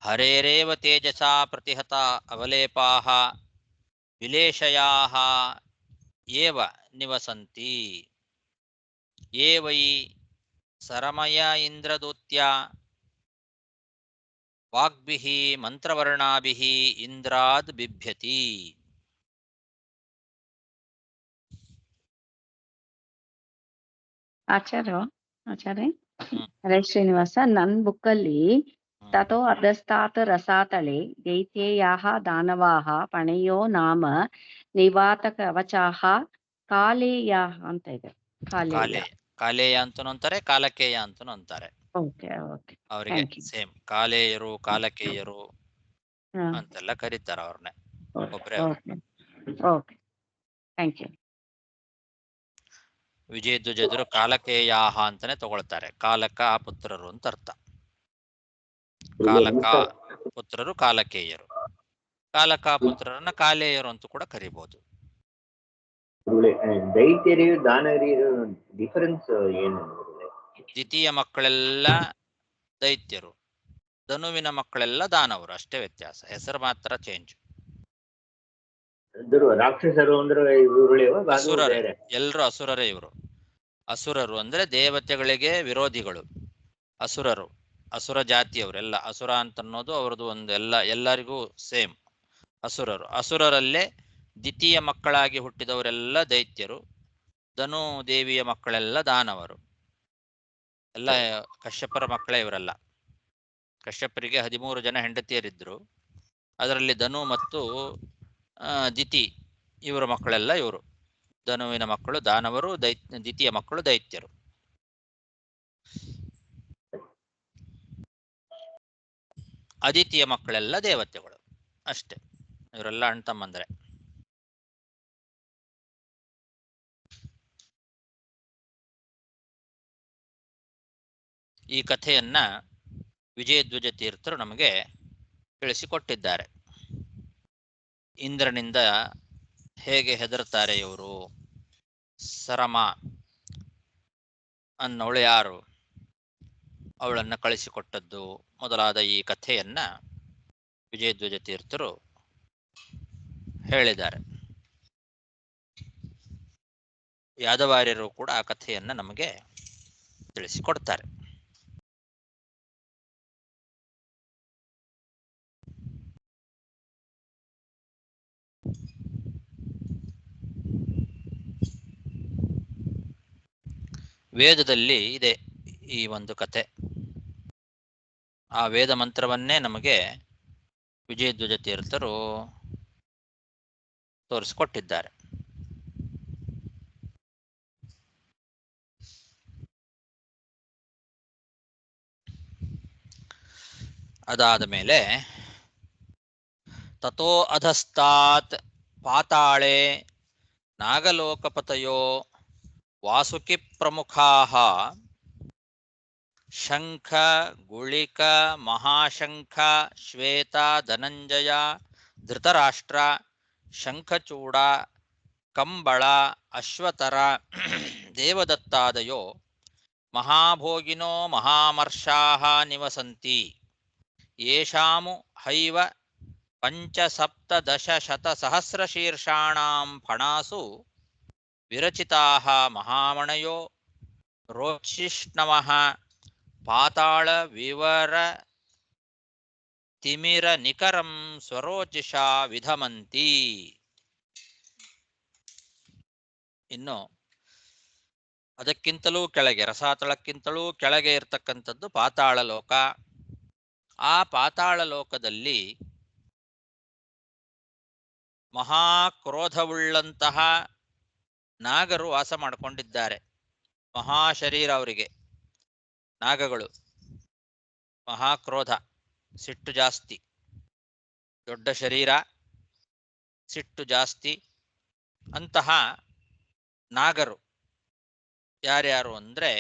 ಹರೇರೇವ ತೇಜಸಾ ಪ್ರತಿಹತ ಅವಲೇಪಾಃ ವಿಲೇಶಯಾಃ ಏವ ನಿವಸಂತಿ. ಯೇ ವೈ ಸರಮಯ ಇಂದ್ರದೂತ್ಯ ವಾಗ್ಭಿಃ ಮಂತ್ರವರ್ಣಾಭಿಃ ಇಂದ್ರಾದ್ ಬಿಭ್ಯತಿ. ಆಚಾರ್ಯ ಹರೇ ಶ್ರೀನಿವಾಸ, ನನ್ ಬುಕ್ಕಲ್ಲಿ ತಥೋ ಅಧಸ್ತಾತ್ ರಸಾತಳೆ ದೈತ್ಯೇಯಾಃ ದಾನವಾಃ ಪಣಯೋ ನಾಮ ನಿವಾತಕ ಕವಚಾಃ ಕಾಲೇಯಾಃ ಅಂತ ಇದೆ. ಕಾಲೇಯ ಅಂತನೂ ಅಂತಾರೆ, ಕಾಲಕೇಯ ಅಂತನೂ ಅಂತಾರೆ. ಅವರಿಗೆ ಸೇಮ್ ಕಾಲೇಯರು ಕಾಲಕೇಯರು ಅಂತೆಲ್ಲ ಕರೀತಾರ ಅವ್ರನ್ನೇ. ಒಬ್ರೇ ವಿಜಯಧ್ವಜರು ಕಾಲಕೇಯಾಹ ಅಂತಾನೆ ತಗೊಳ್ತಾರೆ. ಕಾಲಕ ಪುತ್ರರು ಅಂತ ಅರ್ಥ. ಕಾಲಕ ಪುತ್ರರು ಕಾಲಕೇಯರು, ಕಾಲಕ ಪುತ್ರರನ್ನ ಕಾಲೇಯರು ಅಂತ ಕೂಡ ಕರಿಬಹುದು. ದೈತ್ಯರಿಗೂ ದಾನವರಿಗೂ ಡಿಫರೆನ್ಸ್ ಏನು? ದ್ವಿತೀಯ ಮಕ್ಕಳೆಲ್ಲ ದೈತ್ಯರು, ಧನುವಿನ ಮಕ್ಕಳೆಲ್ಲ ದಾನವರು, ಅಷ್ಟೇ ವ್ಯತ್ಯಾಸ. ಹೆಸರು ಮಾತ್ರ ಚೇಂಜ್. ರಾಕ್ಷಸರು ಅಂದ್ರೆ ಎಲ್ರು ಅಸುರರೇ. ಇವರು ಅಸುರರು ಅಂದ್ರೆ ದೇವತೆಗಳಿಗೆ ವಿರೋಧಿಗಳು. ಅಸುರರು ಅಸುರ ಜಾತಿಯವರೆಲ್ಲ. ಅಸುರ ಅಂತ ಅನ್ನೋದು ಅವ್ರದ್ದು ಒಂದು ಎಲ್ಲರಿಗೂ ಸೇಮ್. ಅಸುರರು. ಅಸುರರಲ್ಲೇ ದ್ವಿತೀಯ ಮಕ್ಕಳಾಗಿ ಹುಟ್ಟಿದವರೆಲ್ಲ ದೈತ್ಯರು, ಧನು ದೇವಿಯ ಮಕ್ಕಳೆಲ್ಲ ದಾನವರು. ಎಲ್ಲ ಕಶ್ಯಪರ ಮಕ್ಕಳೇ ಇವರೆಲ್ಲ. ಕಶ್ಯಪರಿಗೆ 13 ಜನ ಹೆಂಡತಿಯರಿದ್ರು. ಅದರಲ್ಲಿ ಧನು ಮತ್ತು ದಿತಿ ಇವರ ಮಕ್ಕಳೆಲ್ಲ ಇವರು. ಧನುವಿನ ಮಕ್ಕಳು ದಾನವರು, ದ್ವಿತೀಯ ಮಕ್ಕಳು ದೈತ್ಯರು. ಅದಿತಿಯ ಮಕ್ಕಳೆಲ್ಲ ದೇವತೆಗಳು ಅಷ್ಟೇ. ಇವರೆಲ್ಲ ಅಣ್ಣ ತಮ್ಮಂದ್ರೆ. ಈ ಕಥೆಯನ್ನ ವಿಜಯಧ್ವಜ ತೀರ್ಥರು ನಮಗೆ ತಿಳಿಸಿಕೊಟ್ಟಿದ್ದಾರೆ. ಇಂದ್ರನಿಂದ ಹೇಗೆ ಹೆದರ್ತಾರೆ ಇವರು, ಸರಮ ಅನ್ನವಳು ಯಾರು, ಅವಳನ್ನು ಕಳಿಸಿಕೊಟ್ಟದ್ದು ಮೊದಲಾದ ಈ ಕಥೆಯನ್ನ ವಿಜಯಧ್ವಜ ತೀರ್ಥರು ಹೇಳಿದ್ದಾರೆ. ಯಾದವಾರ್ಯರು ಕೂಡ ಆ ಕಥೆಯನ್ನ ನಮಗೆ ತಿಳಿಸಿಕೊಡ್ತಾರೆ. ವೇದದಲ್ಲಿ ಇದೆ ಈ ಒಂದು ಕಥೆ. ಆ ವೇದ ಮಂತ್ರವನ್ನೇ ನಮಗೆ ವಿಜಯಧ್ವಜ ತೀರ್ಥರು ತೋರಿಸಿಕೊಟ್ಟಿದ್ದಾರೆ. ಅದಾದ ಮೇಲೆ ತಥೋ ಅಧಸ್ತಾತ್ ಪಾತಾಳೆ ನಾಗಲೋಕಪತಯೋ ವಾಸುಕಿ ಪ್ರಮುಖಾಃ ಶಂಖ ಗುಳಿಕ ಮಹಾಶಂಖ ಶ್ವೇತ ಧನಂಜಯ ಧೃತರಾಷ್ಟ್ರ ಶಂಖಚೂಡ ಕಂಬಳ ಅಶ್ವತರ ದೇವದತ್ತಾದಯೋ ಮಹಾಭೋಗಿನೋ ಮಹಾಮರ್ಷಾಃ ನಿವಸಂತಿ. ಯೇಷಾಮು ಹೈವ ಪಂಚಸಪ್ತದಶಶತಸಹಸ್ರಶೀರ್ಷಾಣಾಂ ಫಣಾಸು ವಿರಚಿತಾಃ ಮಹಾಮಣಯೋ ರೋಚಿಷ್ಣವಃ ಪಾತಾಳ ವಿವರ ತಿಮಿರ ನಿಕರಂ ಸ್ವರೋಚಿಷಾ ವಿಧಮಂತಿ. ಇನ್ನು ಅದಕ್ಕಿಂತಲೂ ಕೆಳಗೆ, ರಸಾತಳಕ್ಕಿಂತಲೂ ಕೆಳಗೆ ಇರತಕ್ಕಂಥದ್ದು ಪಾತಾಳ ಲೋಕ. ಆ ಪಾತಾಳ ಲೋಕದಲ್ಲಿ ಮಹಾಕ್ರೋಧವುಳ್ಳಂತಹ ನಾಗರು ವಾಸ ಮಾಡಿಕೊಂಡಿದ್ದಾರೆ. ಮಹಾಶರೀರ ಅವರಿಗೆ, ನಾಗಗಳು ಮಹಾಕ್ರೋಧ, ಸಿಟ್ಟು ಜಾಸ್ತಿ, ದೊಡ್ಡ ಶರೀರ, ಸಿಟ್ಟು ಜಾಸ್ತಿ. ಅಂತಹ ನಾಗರು ಯಾರ್ಯಾರು ಅಂದರೆ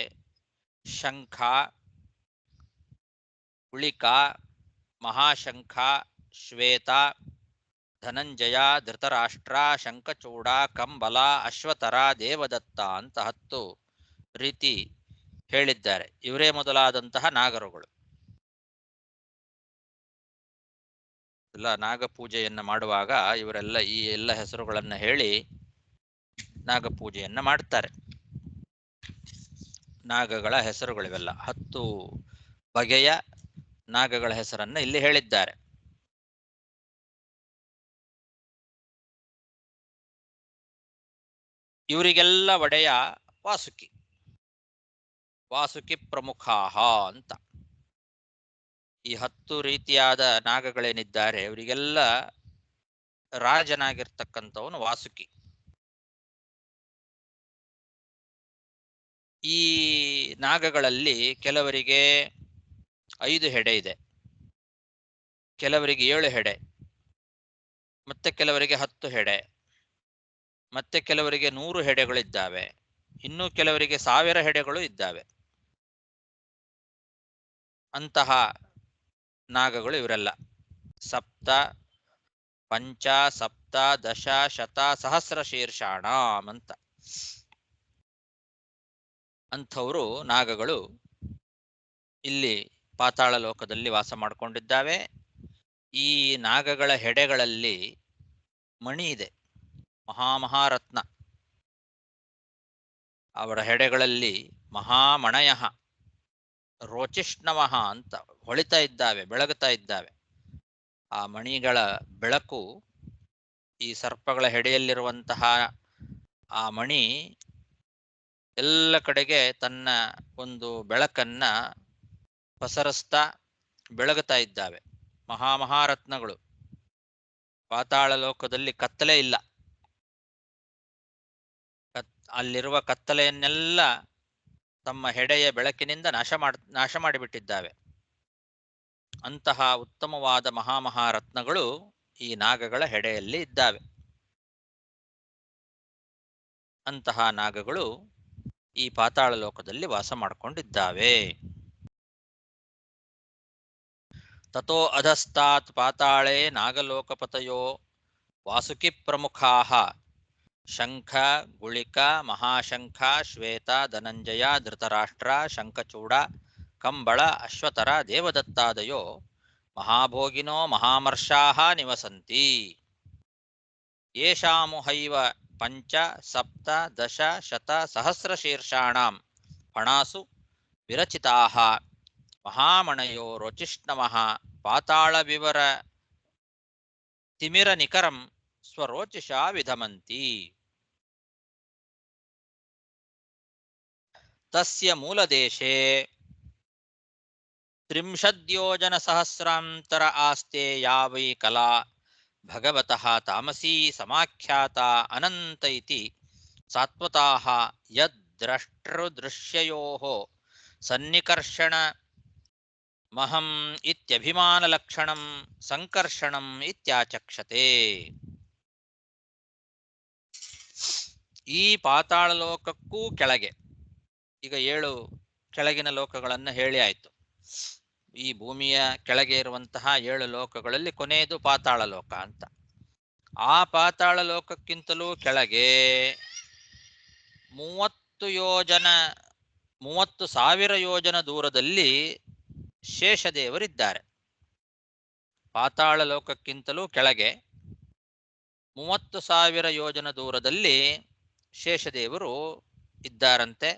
ಶಂಖ, ಕುಳಿಕ, ಮಹಾಶಂಖ, ಶ್ವೇತ, ಧನಂಜಯ, ಧೃತರಾಷ್ಟ್ರ, ಶಂಖಚೂಡ, ಕಂಬಲ, ಅಶ್ವತರ, ದೇವದತ್ತ ಅಂತ 10 ರೀತಿ ಹೇಳಿದ್ದಾರೆ. ಇವರೇ ಮೊದಲಾದಂತಹ ನಾಗರುಗಳು. ಎಲ್ಲ ನಾಗಪೂಜೆಯನ್ನ ಮಾಡುವಾಗ ಇವರೆಲ್ಲ ಈ ಎಲ್ಲ ಹೆಸರುಗಳನ್ನ ಹೇಳಿ ನಾಗಪೂಜೆಯನ್ನ ಮಾಡ್ತಾರೆ. ನಾಗಗಳ ಹೆಸರುಗಳಿವೆಲ್ಲ 10 ಬಗೆಯ ನಾಗಗಳ ಹೆಸರನ್ನ ಇಲ್ಲಿ ಹೇಳಿದ್ದಾರೆ. ಇವರಿಗೆಲ್ಲ ಒಡೆಯ ವಾಸುಕಿ, ವಾಸುಕಿ ಪ್ರಮುಖಾಹ ಅಂತ. ಈ 10 ರೀತಿಯಾದ ನಾಗಗಳೇನಿದ್ದಾರೆ ಇವರಿಗೆಲ್ಲ ರಾಜನಾಗಿರ್ತಕ್ಕಂಥವನು ವಾಸುಕಿ. ಈ ನಾಗಗಳಲ್ಲಿ ಕೆಲವರಿಗೆ 5 ಹೆಡೆ ಇದೆ, ಕೆಲವರಿಗೆ 7 ಹೆಡೆ, ಮತ್ತೆ ಕೆಲವರಿಗೆ 10 ಹೆಡೆ, ಮತ್ತೆ ಕೆಲವರಿಗೆ 100 ಹೆಡೆಗಳಿದ್ದಾವೆ, ಇನ್ನು ಕೆಲವರಿಗೆ 1000 ಹೆಡೆಗಳು ಇದ್ದಾವೆ. ಅಂತಹ ನಾಗಗಳು ಇವರೆಲ್ಲ. ಸಪ್ತ ಪಂಚ ಸಪ್ತ ದಶ ಶತ ಸಹಸ್ರ ಶೀರ್ಷಾಣಾಂ ಅಂತ. ಅಂಥವರು ನಾಗಗಳು ಇಲ್ಲಿ ಪಾತಾಳ ಲೋಕದಲ್ಲಿ ವಾಸ ಮಾಡಿಕೊಂಡಿದ್ದಾವೆ. ಈ ನಾಗಗಳ ಹೆಡೆಗಳಲ್ಲಿ ಮಣಿ ಇದೆ, ಮಹಾರತ್ನ. ಅವರ ಹೆಡೆಗಳಲ್ಲಿ ಮಹಾಮಣಯ ರೋಚಿಷ್ಣವ ಅಂತ ಹೊಳಿತಾ ಇದ್ದಾವೆ, ಬೆಳಗುತ್ತಾ ಇದ್ದಾವೆ. ಆ ಮಣಿಗಳ ಬೆಳಕು, ಈ ಸರ್ಪಗಳ ಹೆಡೆಯಲ್ಲಿರುವಂತಹ ಆ ಮಣಿ ಎಲ್ಲ ಕಡೆಗೆ ತನ್ನ ಒಂದು ಬೆಳಕನ್ನ ಪಸರಿಸ್ತಾ ಬೆಳಗುತ್ತಾ ಇದ್ದಾವೆ. ಮಹಾರತ್ನಗಳು. ಪಾತಾಳ ಲೋಕದಲ್ಲಿ ಕತ್ತಲೆ ಇಲ್ಲ. ಅಲ್ಲಿರುವ ಕತ್ತಲೆಯನ್ನೆಲ್ಲ ತಮ್ಮ ಹೆಡೆಯ ಬೆಳಕಿನಿಂದ ನಾಶ ಮಾಡಿಬಿಟ್ಟಿದ್ದಾವೆ. ಅಂತಹ ಉತ್ತಮವಾದ ಮಹಾರತ್ನಗಳು ಈ ನಾಗಗಳ ಹೆಡೆಯಲ್ಲಿ ಇದ್ದಾವೆ. ಅಂತಹ ನಾಗಗಳು ಈ ಪಾತಾಳ ಲೋಕದಲ್ಲಿ ವಾಸ ಮಾಡಿಕೊಂಡಿದ್ದಾವೆ. ತಥೋ ಅಧಸ್ತಾತ್ ಪಾತಾಳೇ ನಾಗಲೋಕಪತಯೋ ವಾಸುಕಿ ಪ್ರಮುಖಾಃ ಶಂಖ, ಗುಳಿಕ, ಮಹಾಶಂಖ, ಶ್ವೇತ, ಧನಂಜಯ, ಧೃತರಾಷ್ಟ್ರ, ಶಂಖಚೂಡ, ಕಂಬಳ, ಅಶ್ವತರ, ದೇವದತ್ತಾದಯೋ ಮಹಾಭೋಗಿನೋ ಮಹಾಮರ್ಷಾಃ ನಿವಸಂತಿ. ಯೇಷಾಮು ಹೈವ ಪಂಚ ಸಪ್ತ ದಶ ಶತ ಸಹಸ್ರ ಶೀರ್ಷಾಣಾಂ ಫಣಾಸು ವಿರಚಿತಾಃ ಮಹಾಮಣಯೋ ರೋಚಿಷ್ಣವಃ ಪಾತಾಳ ವಿವರ ತಿಮಿರ ನಿಕರಂ ಸ್ವರೋಚಿಷಾ ವಿಧಮಂತಿ. ತಸ್ಯ ಮೂಲದೇಶೇ 30 ಯೋಜನಸಹಸ್ರಾಂತರ ಆಸ್ತೆ ಯಾ ವೈ ಕಲಾ ಭಗವತಃ ತಾಮಸೀ ಸಮಾಖ್ಯಾತ ಅನಂತ ಇತಿ ಸಾತ್ವತಾಃ ಯದ್ದ್ರಷ್ಟೃದೃಶ್ಯಯೋಃ ಸನ್ನಿಕರ್ಷಣ ಮಹಂ ಇತ್ಯಭಿಮಾನಲಕ್ಷಣಂ ಸಂಕರ್ಷಣಂ ಇತ್ಯಾಚಕ್ಷತೆ. ಈ ಪಾತಾಳ ಲೋಕಕ್ಕೂ ಕೆಳಗೆ, ಈಗ 7 ಕೆಳಗಿನ ಲೋಕಗಳನ್ನು ಹೇಳಿ ಆಯಿತು. ಈ ಭೂಮಿಯ ಕೆಳಗೆ ಇರುವಂತಹ 7 ಲೋಕಗಳಲ್ಲಿ ಕೊನೆಯದು ಪಾತಾಳ ಲೋಕ ಅಂತ. ಆ ಪಾತಾಳ ಲೋಕಕ್ಕಿಂತಲೂ ಕೆಳಗೆ 30,000 ಯೋಜನ 30,000 ಯೋಜನ ದೂರದಲ್ಲಿ ಶೇಷದೇವರಿದ್ದಾರೆ. ಪಾತಾಳ ಲೋಕಕ್ಕಿಂತಲೂ ಕೆಳಗೆ 30,000 ಯೋಜನ ದೂರದಲ್ಲಿ ಶೇಷದೇವರು ಇದ್ದಾರಂತೆ.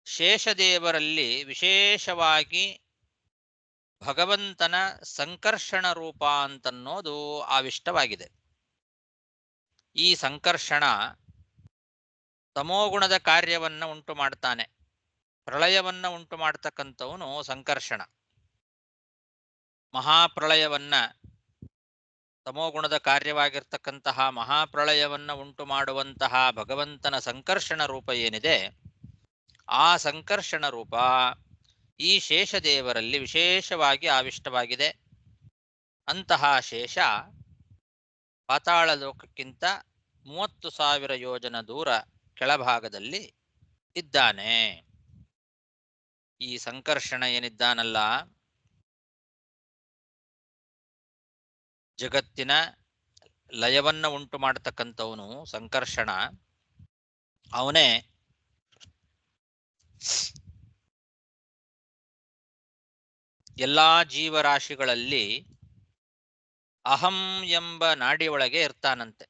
ಶೇಷದೇವರಲ್ಲಿ ವಿಶೇಷವಾಗಿ ಭಗವಂತನ ಸಂಕರ್ಷಣ ರೂಪ ಅಂತನ್ನೋದು ಆವಿಷ್ಟವಾಗಿದೆ. ಈ ಸಂಕರ್ಷಣ ತಮೋಗುಣದ ಕಾರ್ಯವನ್ನ ಉಂಟು ಮಾಡ್ತಾನೆ. ಪ್ರಳಯವನ್ನ ಉಂಟು ಮಾಡ್ತಕ್ಕಂಥವನು ಸಂಕರ್ಷಣ. ಮಹಾಪ್ರಳಯವನ್ನ, ತಮೋಗುಣದ ಕಾರ್ಯವಾಗಿರ್ತಕ್ಕಂತಹ ಮಹಾಪ್ರಳಯವನ್ನ ಉಂಟು ಮಾಡುವಂತಹ ಭಗವಂತನ ಸಂಕರ್ಷಣ ರೂಪ ಏನಿದೆ, ಆ ಸಂಕರ್ಷಣ ರೂಪ ಈ ಶೇಷದೇವರಲ್ಲಿ ವಿಶೇಷವಾಗಿ ಆವಿಷ್ಟವಾಗಿದೆ. ಅಂತಹ ಶೇಷ ಪಾತಾಳ ಲೋಕಕ್ಕಿಂತ 30,000 ಯೋಜನ ದೂರ ಕೆಳಭಾಗದಲ್ಲಿ ಇದ್ದಾನೆ. ಈ ಸಂಕರ್ಷಣ ಏನಿದ್ದಾನಲ್ಲ, ಜಗತ್ತಿನ ಲಯವನ್ನ ಉಂಟು ಮಾಡತಕ್ಕಂಥವನು ಸಂಕರ್ಷಣ. ಅವನೇ ಎಲ್ಲಾ ಜೀವರಾಶಿಗಳಲ್ಲಿ ಅಹಂ ಎಂಬ ನಾಡಿಯೊಳಗೆ ಇರ್ತಾನಂತೆ.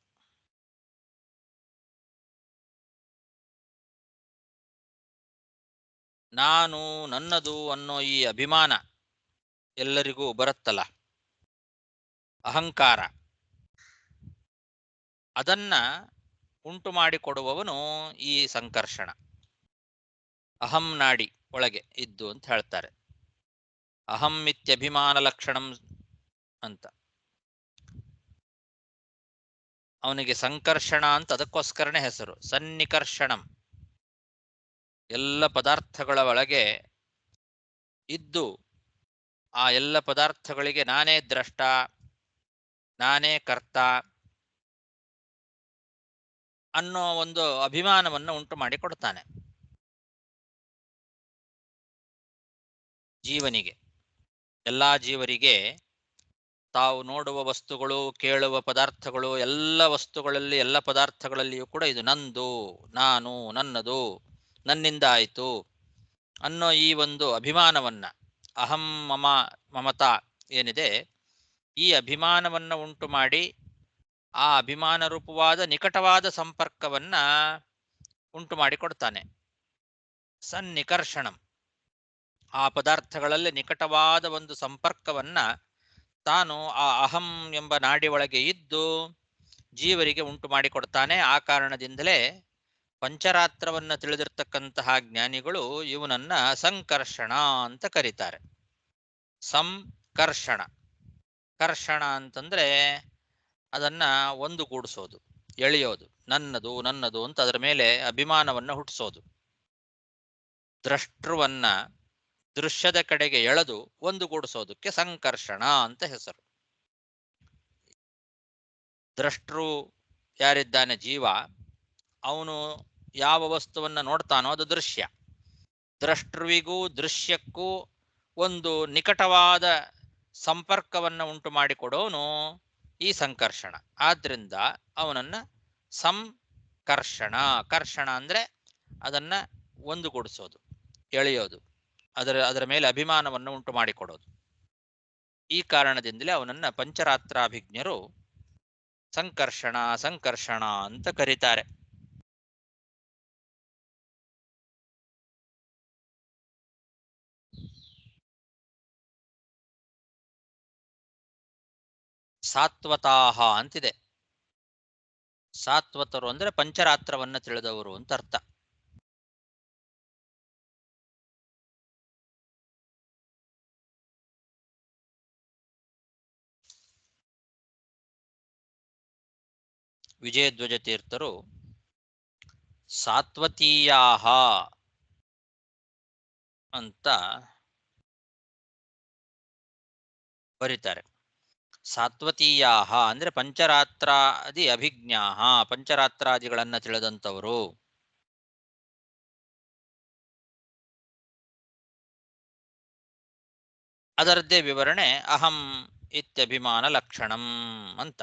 ನಾನು ನನ್ನದು ಅನ್ನೋ ಈ ಅಭಿಮಾನ ಎಲ್ಲರಿಗೂ ಬರುತ್ತಲ್ಲ, ಅಹಂಕಾರ, ಅದನ್ನ ಉಂಟು ಮಾಡಿಕೊಡುವವನು ಈ ಸಂಕರ್ಷಣ. ಅಹಂ ನಾಡಿ ಒಳಗೆ ಇದ್ದು ಅಂತ ಹೇಳ್ತಾರೆ. ಅಹಂ ಇತ್ಯಭಿಮಾನ ಲಕ್ಷಣಂ ಅಂತ. ಅವನಿಗೆ ಸಂಕರ್ಷಣ ಅಂತ ಅದಕ್ಕೋಸ್ಕರನೇ ಹೆಸರು. ಸನ್ನಿಕರ್ಷಣಂ, ಎಲ್ಲ ಪದಾರ್ಥಗಳ ಒಳಗೆ ಇದ್ದು ಆ ಎಲ್ಲ ಪದಾರ್ಥಗಳಿಗೆ ನಾನೇ ದ್ರಷ್ಟ, ನಾನೇ ಕರ್ತ ಅನ್ನೋ ಒಂದು ಅಭಿಮಾನವನ್ನು ಉಂಟು ಮಾಡಿ ಕೊಡ್ತಾನೆ ಜೀವನಿಗೆ. ಎಲ್ಲಾ ಜೀವರಿಗೆ ತಾವು ನೋಡುವ ವಸ್ತುಗಳು, ಕೇಳುವ ಪದಾರ್ಥಗಳು, ಎಲ್ಲ ವಸ್ತುಗಳಲ್ಲಿ, ಎಲ್ಲ ಪದಾರ್ಥಗಳಲ್ಲಿಯೂ ಕೂಡ ಇದು ನಂದು, ನಾನು, ನನ್ನದು, ನನ್ನಿಂದ ಆಯಿತು ಅನ್ನೋ ಈ ಒಂದು ಅಭಿಮಾನವನ್ನ, ಅಹಂ ಮಮ ಮಮತಾ ಏನಿದೆ, ಈ ಅಭಿಮಾನವನ್ನ ಉಂಟು ಮಾಡಿ ಆ ಅಭಿಮಾನ ರೂಪವಾದ ನಿಕಟವಾದ ಸಂಪರ್ಕವನ್ನ ಉಂಟು ಮಾಡಿ ಕೊಡ್ತಾನೆ. ಸನ್ನಿಕರ್ಷಣಂ, ಆ ಪದಾರ್ಥಗಳಲ್ಲಿ ನಿಕಟವಾದ ಒಂದು ಸಂಪರ್ಕವನ್ನ ತಾನು ಆ ಅಹಂ ಎಂಬ ನಾಡಿ ಒಳಗೆ ಇದ್ದು ಜೀವರಿಗೆ ಉಂಟು ಮಾಡಿಕೊಡ್ತಾನೆ. ಆ ಕಾರಣದಿಂದಲೇ ಪಂಚರಾತ್ರವನ್ನ ತಿಳಿದಿರ್ತಕ್ಕಂತಹ ಜ್ಞಾನಿಗಳು ಇವನನ್ನ ಸಂಕರ್ಷಣ ಅಂತ ಕರೀತಾರೆ. ಸಂಕರ್ಷಣ, ಕರ್ಷಣ ಅಂತಂದ್ರೆ ಅದನ್ನ ಒಂದುಗೂಡಿಸೋದು, ಎಳೆಯೋದು, ನನ್ನದು ನನ್ನದು ಅಂತ ಅದರ ಮೇಲೆ ಅಭಿಮಾನವನ್ನ ಹುಟ್ಟಿಸೋದು. ದ್ರಷ್ಟೃವನ್ನ ದೃಶ್ಯದ ಕಡೆಗೆ ಎಳೆದು ಒಂದುಗೂಡಿಸೋದಕ್ಕೆ ಸಂಕರ್ಷಣ ಅಂತ ಹೆಸರು. ದ್ರಷ್ಟೃ ಯಾರಿದ್ದಾನೆ ಜೀವ, ಅವನು ಯಾವ ವಸ್ತುವನ್ನ ನೋಡ್ತಾನೋ ಅದು ದೃಶ್ಯ. ದ್ರಷ್ಟೃವಿಗೂ ದೃಶ್ಯಕ್ಕೂ ಒಂದು ನಿಕಟವಾದ ಸಂಪರ್ಕವನ್ನ ಉಂಟು ಮಾಡಿಕೊಡೋನು ಈ ಸಂಕರ್ಷಣ. ಆದ್ರಿಂದ ಅವನನ್ನ ಸಂಕರ್ಷಣ, ಕರ್ಷಣ ಅಂದ್ರೆ ಅದನ್ನ ಒಂದುಗೂಡಿಸೋದು, ಎಳೆಯೋದು, ಅದರ ಮೇಲೆ ಅಭಿಮಾನವನ್ನು ಉಂಟು ಮಾಡಿಕೊಡೋದು. ಈ ಕಾರಣದಿಂದಲೇ ಅವನನ್ನ ಪಂಚರಾತ್ರಾಭಿಜ್ಞರು ಸಂಕರ್ಷಣ ಸಂಕರ್ಷಣ ಅಂತ ಕರೀತಾರೆ. ಸಾತ್ವತಾಹ ಅಂತಿದೆ. ಸಾತ್ವತರು ಅಂದ್ರೆ ಪಂಚರಾತ್ರವನ್ನ ತಿಳಿದವರು ಅಂತ ಅರ್ಥ. ವಿಜಯಧ್ವಜ ತೀರ್ಥರು ಸಾತ್ವತೀಯಾಹ ಅಂತ ಬರೀತಾರೆ. ಸಾತ್ವತೀಯಾಹ ಅಂದ್ರೆ ಪಂಚರಾತ್ರಾದಿ ಅಭಿಜ್ಞಾಹ, ಪಂಚರಾತ್ರಾದಿಗಳನ್ನ ತಿಳಿದಂಥವರು. ಅದರದ್ದೇ ವಿವರಣೆ ಅಹಂ ಇತ್ಯಭಿಮಾನ ಲಕ್ಷಣಂ ಅಂತ.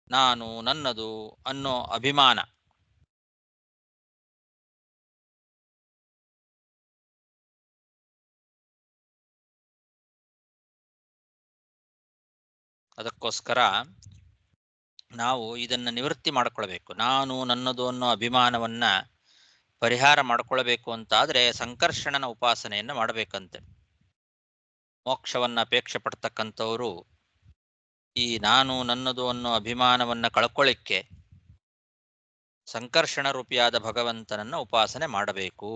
ನಾನು ನನ್ನದು ಅನ್ನೋ ಅಭಿಮಾನ, ಅದಕ್ಕೋಸ್ಕರ ನಾವು ಇದನ್ನು ನಿವೃತ್ತಿ ಮಾಡಿಕೊಳ್ಬೇಕು. ನಾನು ನನ್ನದು ಅನ್ನೋ ಅಭಿಮಾನವನ್ನ ಪರಿಹಾರ ಮಾಡಿಕೊಳ್ಬೇಕು ಅಂತಾದರೆ ಸಂಕರ್ಷಣನ ಉಪಾಸನೆಯನ್ನು ಮಾಡಬೇಕಂತೆ. ಮೋಕ್ಷವನ್ನು ಅಪೇಕ್ಷೆ ಪಡ್ತಕ್ಕಂಥವರು ಈ ನಾನು ನನ್ನದು ಅನ್ನೋ ಅಭಿಮಾನವನ್ನು ಕಳ್ಕೊಳ್ಳಿಕ್ಕೆ ಸಂಕರ್ಷಣ ರೂಪಿಯಾದ ಭಗವಂತನನ್ನ ಉಪಾಸನೆ ಮಾಡಬೇಕು.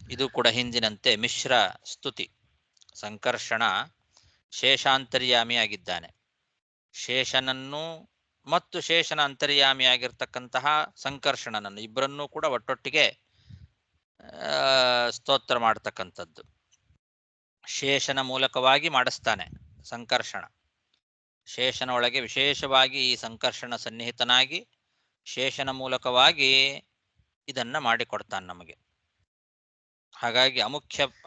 ಇದು ಕೂಡ ಹಿಂದಿನಂತೆ ಮಿಶ್ರ ಸ್ತುತಿ. ಸಂಕರ್ಷಣ ಶೇಷಾಂತರ್ಯಾಮಿಯಾಗಿದ್ದಾನೆ. ಶೇಷನನ್ನು ಮತ್ತು ಶೇಷನ ಅಂತರ್ಯಾಮಿಯಾಗಿರ್ತಕ್ಕಂತಹ ಸಂಕರ್ಷಣನನ್ನು ಇಬ್ಬರನ್ನೂ ಕೂಡ ಒಟ್ಟೊಟ್ಟಿಗೆ ಸ್ತೋತ್ರ ಮಾಡ್ತಕ್ಕಂಥದ್ದು. ಶೇಷನ ಮೂಲಕವಾಗಿ ಮಾಡಿಸ್ತಾನೆ ಸಂಕರ್ಷಣ. ಶೇಷನ ಒಳಗೆ ವಿಶೇಷವಾಗಿ ಈ ಸಂಕರ್ಷಣ ಸನ್ನಿಹಿತನಾಗಿ ಶೇಷನ ಮೂಲಕವಾಗಿ ಇದನ್ನ ಮಾಡಿಕೊಡ್ತಾನೆ ನಮಗೆ. ಹಾಗಾಗಿ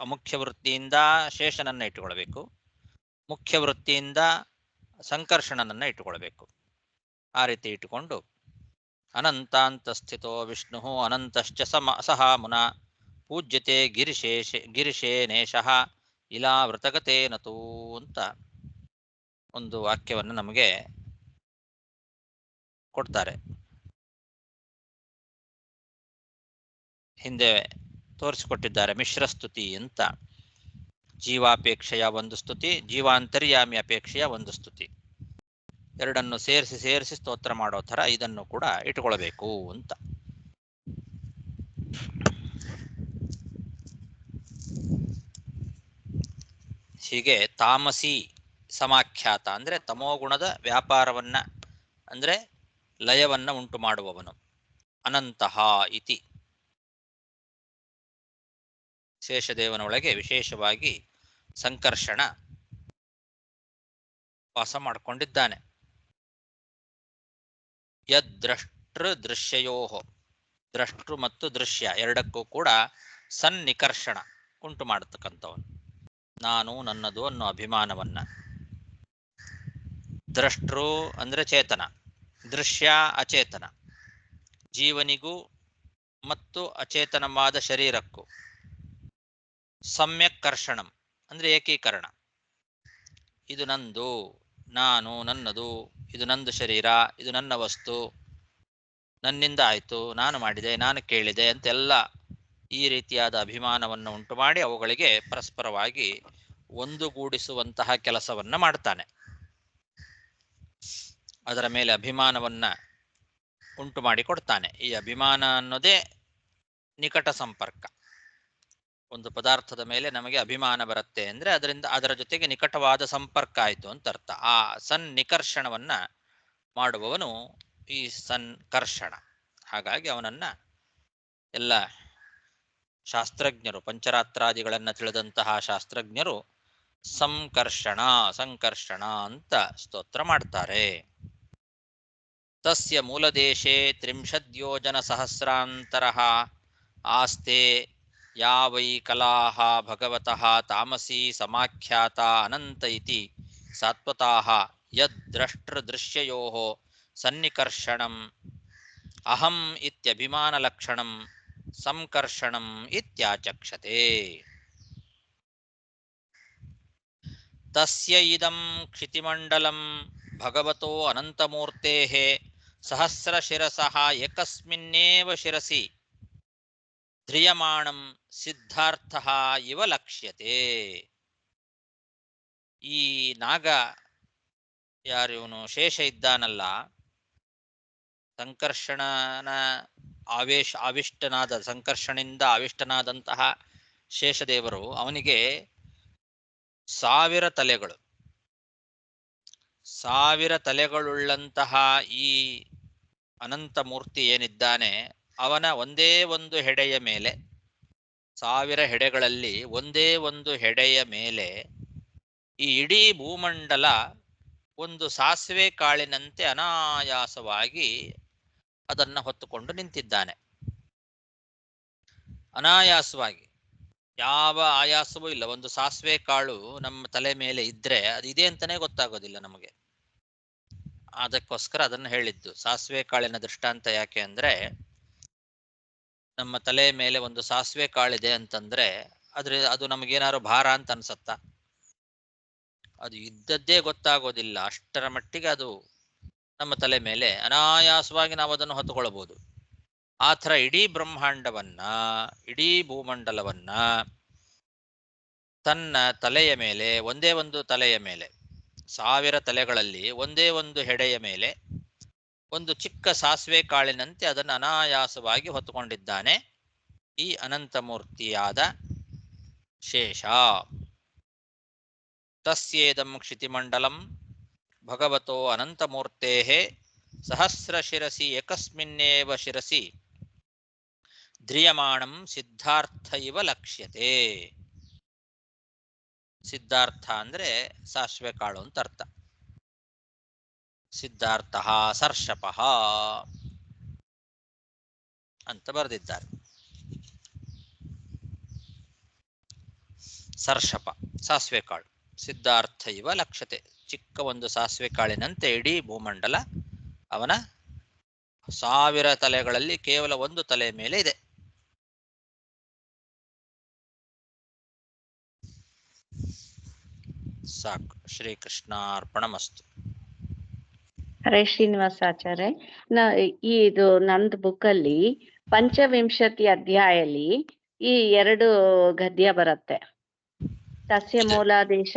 ಅಮುಖ್ಯ ವೃತ್ತಿಯಿಂದ ಶೇಷನನ್ನ ಇಟ್ಟುಕೊಳ್ಬೇಕು, ಮುಖ್ಯ ವೃತ್ತಿಯಿಂದ ಸಂಕರ್ಷಣನನ್ನ ಇಟ್ಟುಕೊಳ್ಬೇಕು. ಆ ರೀತಿ ಇಟ್ಟುಕೊಂಡು ಅನಂತಾಂತ ಸ್ಥಿತೋ ವಿಷ್ಣು ಅನಂತಶ್ಚ ಸಹ ಮುನ ಪೂಜ್ಯತೆ ಗಿರಿಶೇನೇಶಃ ಇಲಾ ವೃತಗತೇನತೂ ಅಂತ ಒಂದು ವಾಕ್ಯವನ್ನು ನಮಗೆ ಕೊಡ್ತಾರೆ. ಹಿಂದೆ ತೋರಿಸಿಕೊಟ್ಟಿದ್ದಾರೆ ಮಿಶ್ರಸ್ತುತಿ ಅಂತ. ಜೀವಾಪೇಕ್ಷೆಯ ಒಂದು ಸ್ತುತಿ, ಜೀವಾಂತರ್ಯಾಮಿ ಅಪೇಕ್ಷೆಯ ಒಂದು ಸ್ತುತಿ, ಎರಡನ್ನು ಸೇರಿಸಿ ಸ್ತೋತ್ರ ಮಾಡೋ ಥರ ಇದನ್ನು ಕೂಡ ಇಟ್ಕೊಳ್ಬೇಕು ಅಂತ. ಹೀಗೆ ತಾಮಸಿ ಸಮಾಖ್ಯಾತ ಅಂದ್ರೆ ತಮೋಗುಣದ ವ್ಯಾಪಾರವನ್ನ ಅಂದ್ರೆ ಲಯವನ್ನ ಉಂಟು ಮಾಡುವವನು. ಅನಂತಹ ಇತಿ ಶೇಷದೇವನ ಒಳಗೆ ವಿಶೇಷವಾಗಿ ಸಂಕರ್ಷಣ ವಾಸ ಮಾಡಿಕೊಂಡಿದ್ದಾನೆ. ಯದ್ದ್ರಷ್ಟೃ ದೃಶ್ಯಯೋಹೋ, ದ್ರಷ್ಟೃ ಮತ್ತು ದೃಶ್ಯ ಎರಡಕ್ಕೂ ಕೂಡ ಸನ್ನಿಕರ್ಷಣ ಉಂಟು ಮಾಡತಕ್ಕಂಥವನು. ನಾನು ನನ್ನದು ಅನ್ನೋ ಅಭಿಮಾನವನ್ನ. ದ್ರಷ್ಟೃ ಅಂದ್ರೆ ಚೇತನ, ದೃಶ್ಯ ಅಚೇತನ. ಜೀವನಿಗೂ ಮತ್ತು ಅಚೇತನವಾದ ಶರೀರಕ್ಕೂ ಸಮ್ಯಕ್ ಕರ್ಷಣಂ ಅಂದ್ರೆ ಏಕೀಕರಣ. ಇದು ನಂದು, ನಾನು ನನ್ನದು, ಇದು ನಂದು ಶರೀರ, ಇದು ನನ್ನ ವಸ್ತು, ನನ್ನಿಂದ ಆಯಿತು, ನಾನು ಮಾಡಿದೆ, ನಾನು ಕೇಳಿದೆ ಅಂತೆಲ್ಲ ಈ ರೀತಿಯಾದ ಅಭಿಮಾನವನ್ನು ಉಂಟು ಮಾಡಿ ಅವುಗಳಿಗೆ ಪರಸ್ಪರವಾಗಿ ಒಂದುಗೂಡಿಸುವಂತಹ ಕೆಲಸವನ್ನ ಮಾಡ್ತಾನೆ. ಅದರ ಮೇಲೆ ಅಭಿಮಾನವನ್ನ ಉಂಟು ಮಾಡಿ ಕೊಡ್ತಾನೆ. ಈ ಅಭಿಮಾನ ಅನ್ನೋದೇ ನಿಕಟ ಸಂಪರ್ಕ. ಒಂದು ಪದಾರ್ಥದ ಮೇಲೆ ನಮಗೆ ಅಭಿಮಾನ ಬರುತ್ತೆ ಅಂದ್ರೆ ಅದರ ಜೊತೆಗೆ ನಿಕಟವಾದ ಸಂಪರ್ಕ ಆಯಿತು ಅಂತ ಅರ್ಥ. ಆ ಸನ್ನಿಕರ್ಷಣವನ್ನ ಮಾಡುವವನು ಈ ಸಂಕರ್ಷಣ. ಹಾಗಾಗಿ ಅವನನ್ನ ಎಲ್ಲ ಶಾಸ್ತ್ರಜ್ಞರು, ಪಂಚರಾತ್ರಾದಿಗಳನ್ನ ತಿಳಿದಂತಹ ಶಾಸ್ತ್ರಜ್ಞರು ಸಂಕರ್ಷಣ ಅಂತ ಸ್ತೋತ್ರ ಮಾಡ್ತಾರೆ. ತಸ್ಯ ಮೂಲದೇಶೇ 30 ಯೋಜನ ಸಹಸ್ರಾಂತರಃ ಆಸ್ತೆ ಯಾ ವೈ ಕಲಾಃ ಭಗವತಃ ತಾಮಸಿ ಸಮಾಖ್ಯಾತ ಅನಂತ ಇತಿ ಸಾತ್ವತಾಃ ಯದ್ದ್ರಷ್ಟೃದೃಶ್ಯಯೋಃ ಸನ್ನಿಕರ್ಷಣಂ ಅಹಂ ಇತ್ಯಭಿಮಾನಲಕ್ಷಣಂ ಸಂಕರ್ಷಣಂ ಇತ್ಯಾಚಕ್ಷತೆ. ತಸ್ಯ ಇದಂ ಕ್ಷಿತಿಮಂಡಲಂ ಭಗವತೋ ಅನಂತಮೂರ್ತೆಃ ಸಹಸ್ರಶಿರಸಃ ಏಕಸ್ಮಿನ್ನೇವ ಶಿರಸಿ ಧ್ರಿಯಮಾಣಂ ಸಿದ್ಧಾರ್ಥಃ ಇವ ಲಕ್ಷ್ಯತೆ. ಈ ನಾಗ ಯಾರಿವನು ಶೇಷ ಇದ್ದಾನಲ್ಲ, ಸಂಕರ್ಷಣನ ಸಂಕರ್ಷಣಿಂದ ಆವಿಷ್ಟನಾದಂತಹ ಶೇಷದೇವರು, ಅವನಿಗೆ 1000 ತಲೆಗಳು. 1000 ತಲೆಗಳುಳ್ಳಂತಹ ಈ ಅನಂತ ಮೂರ್ತಿ ಏನಿದ್ದಾನೆ, ಅವನ ಒಂದೇ ಒಂದು ಹೆಡೆಯ ಮೇಲೆ, 1000 ಹೆಡೆಗಳಲ್ಲಿ ಒಂದೇ ಒಂದು ಹೆಡೆಯ ಮೇಲೆ ಈ ಇಡೀ ಭೂಮಂಡಲ ಒಂದು ಸಾಸಿವೆ ಕಾಳಿನಂತೆ ಅನಾಯಾಸವಾಗಿ ಅದನ್ನ ಹೊತ್ತುಕೊಂಡು ನಿಂತಿದ್ದಾನೆ. ಅನಾಯಾಸವಾಗಿ, ಯಾವ ಆಯಾಸವೂ ಇಲ್ಲ. ಒಂದು ಸಾಸಿವೆ ಕಾಳು ನಮ್ಮ ತಲೆ ಮೇಲೆ ಇದ್ರೆ ಅದು ಇದೆ ಅಂತಾನೆ ಗೊತ್ತಾಗೋದಿಲ್ಲ ನಮಗೆ. ಅದಕ್ಕೋಸ್ಕರ ಅದನ್ನು ಹೇಳಿದ್ದು. ಸಾಸಿವೆ ಕಾಳಿನ ದೃಷ್ಟಾಂತ ಯಾಕೆ ಅಂದ್ರೆ, ನಮ್ಮ ತಲೆ ಮೇಲೆ ಒಂದು ಸಾಸಿವೆ ಕಾಳಿದೆ ಅಂತಂದ್ರೆ ಆದ್ರೆ ಅದು ನಮಗೇನಾದ್ರು ಭಾರ ಅಂತ ಅನ್ಸತ್ತ? ಅದು ಇದ್ದದ್ದೇ ಗೊತ್ತಾಗೋದಿಲ್ಲ. ಅಷ್ಟರ ಮಟ್ಟಿಗೆ ಅದು ನಮ್ಮ ತಲೆ ಮೇಲೆ ಅನಾಯಾಸವಾಗಿ ನಾವು ಅದನ್ನು ಹೊತ್ತುಕೊಳ್ಳಬಹುದು. ಆ ಥರ ಇಡೀ ಬ್ರಹ್ಮಾಂಡವನ್ನ, ಇಡೀ ಭೂಮಂಡಲವನ್ನ ತನ್ನ ತಲೆಯ ಮೇಲೆ, ಒಂದೇ ಒಂದು ತಲೆಯ ಮೇಲೆ, 1000 ತಲೆಗಳಲ್ಲಿ ಒಂದೇ ಒಂದು ಹೆಡೆಯ ಮೇಲೆ ಒಂದು ಚಿಕ್ಕ ಸಾಸಿವೆ ಕಾಳಿನಂತೆ ಅದನ್ನು ಅನಾಯಾಸವಾಗಿ ಹೊತ್ತುಕೊಂಡಿದ್ದಾನೆ ಈ ಅನಂತಮೂರ್ತಿಯಾದ ಶೇಷ. ತಸ್ಯೇದಂ ಕ್ಷಿತಿಮಂಡಲಂ ಭಗವತೋ ಅನಂತಮೂರ್ತೇಃ ಸಹಸ್ರಶಿರಸಿ ಏಕಸ್ಮಿನ್ನೇವ ಶಿರಸಿ ಧ್ರಿಯಮಾಣಂ ಸಿದ್ಧಾರ್ಥ ಇವ ಲಕ್ಷ್ಯತೆ. ಸಿದ್ಧಾರ್ಥ ಅಂದ್ರೆ ಸಾಸಿವೆ ಕಾಳು ಅಂತ ಅರ್ಥ. ಸಿದ್ಧಾರ್ಥ ಸರ್ಷಪಃ ಅಂತ ಬರೆದಿದ್ದಾರೆ. ಸರ್ಷಪ ಸಾಸಿವೆ ಕಾಳು, ಸಿದ್ಧಾರ್ಥ ಇವ ಲಕ್ಷ್ಯತೆ, ಚಿಕ್ಕ ಒಂದು ಸಾಸಿವೆ ಕಾಳಿನಂತೆ ಇಡೀ ಭೂಮಂಡಲ ಅವನ 1000 ತಲೆಗಳಲ್ಲಿ ಕೇವಲ ಒಂದು ತಲೆ ಮೇಲೆ ಇದೆ. ಸಾಕು. ಶ್ರೀಕೃಷ್ಣಾರ್ಪಣಮಸ್ತು. ಹರೇ ಶ್ರೀನಿವಾಸಾಚಾರ್ಯ, ಇದು ನಂದು ಬುಕ್ಕಲ್ಲಿ ಪಂಚವಿಂಶತಿ ಅಧ್ಯಾಯಲ್ಲಿ ಈ 2 ಗದ್ಯ ಬರುತ್ತೆ. ತಸ್ಯ ಮೂಲಾದೇಶ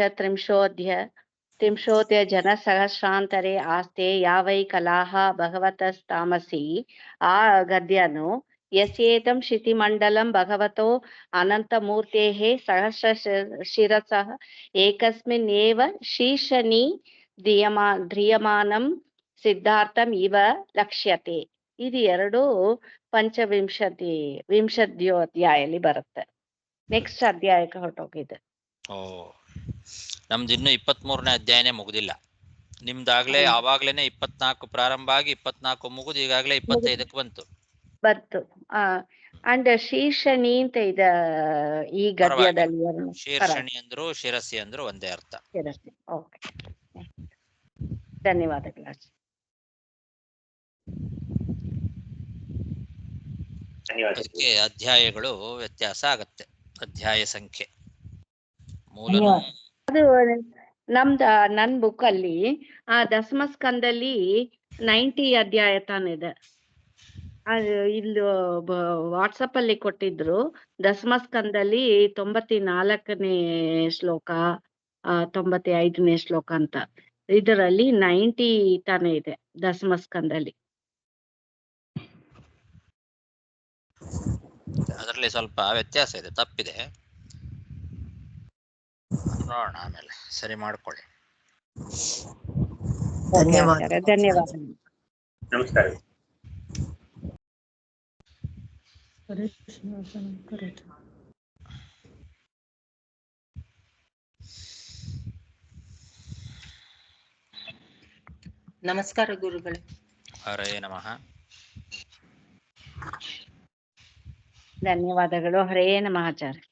ತ್ರಿಂಶೋದ್ಯ ಜನ ಸಹಸ್ರಾಂತರೆ ಆಸ್ತೆ ಯಾವೈ ಕಲಾಹ ಭಗವತಸ್ತಾಮಸಿ. ಆ ಗದ್ಯನು ಯಸ್ಯೇತಂ ಶಿತಿಮಂಡಲಂ ಭಗವತೋ ಅನಂತಮೂರ್ತೇಃ ಸಹಸ್ರ ಶಿರಸಃ ಏಕಸ್ಮಿನ್ ಏವ ಶೀರ್ಷನಿ ಧ್ರಿಯಮಾನಂ ಸಿದ್ಧಾರ್ಥಂ ಇವ ಲಕ್ಷ್ಯತೆ. ಇದು 2 ವಿಂಶದ್ಯೋ ಅಧ್ಯಾಯಲ್ಲಿ ಬರುತ್ತೆ. ನೆಕ್ಸ್ಟ್ ಅಧ್ಯಾಯಕ್ಕೆ ಹೊರಟೋಗಿದೆ. ಓ, ನಮ್ದು ಇನ್ನು 23ನೇ ಅಧ್ಯಾಯನೇ ಮುಗುದಿಲ್ಲ. ನಿಮ್ದಾಗ್ಲೇ ಆವಾಗ್ಲೇನೆ 24 ಪ್ರಾರಂಭ ಆಗಿ 24 ಮುಗಿದು ಈಗಾಗ್ಲೇ 25ಕ್ಕೆ ಬಂತು. ಅಂಡ್ ಶೀರ್ಷಣಿ ಅಂತ ಇದೆ ಈ ಗದ್ಯದಲ್ಲಿ. ಶೀರ್ಷಣಿ ಅಂದ್ರು ಶಿರಸಿ ಅಂದ್ರು ಒಂದೇ ಅರ್ಥ. ಶಿರಸಿ. ಓಕೆ, ಧನ್ಯವಾದಗಳು. ಅದಕ್ಕೆ ಅಧ್ಯಾಯಗಳು ವ್ಯತ್ಯಾಸ ಆಗತ್ತೆ, ಅಧ್ಯಾಯ ಸಂಖ್ಯೆ. ಅದು ನನ್ ಬುಕ್ ಅಲ್ಲಿ ಆ ದಶಮಸ್ಕಂದಲ್ಲಿ 90 ಅಧ್ಯಾಯ ತಾನಿದೆ. ಅದು ಇಲ್ಲಿ ವಾಟ್ಸಪ್ ಅಲ್ಲಿ ಕೊಟ್ಟಿದ್ರು. ದಶಮಸ್ಕಂದಲ್ಲಿ 94ನೇ ಶ್ಲೋಕ, 95ನೇ ಶ್ಲೋಕ ಅಂತ. ಇದರಲ್ಲಿ 90 ತಾನೇ ಇದೆ ದಶಮಸ್ಕಂದಲ್ಲಿ. ಅದರಲ್ಲಿ ಸ್ವಲ್ಪ ವ್ಯತ್ಯಾಸ ಇದೆ, ತಪ್ಪಿದೆ. ನೋಡೋಣ, ಆಮೇಲೆ ಸರಿ ಮಾಡ್ಕೊಳ್ಳಿ. ಧನ್ಯವಾದ. ನಮಸ್ಕಾರ. ನಮಸ್ಕಾರ ಗುರುಗಳೇ. ಹರೇ ನಮಃ. ಧನ್ಯವಾದಗಳು. ಹರೇ ನಮಃ ಆಚಾರ್ಯ.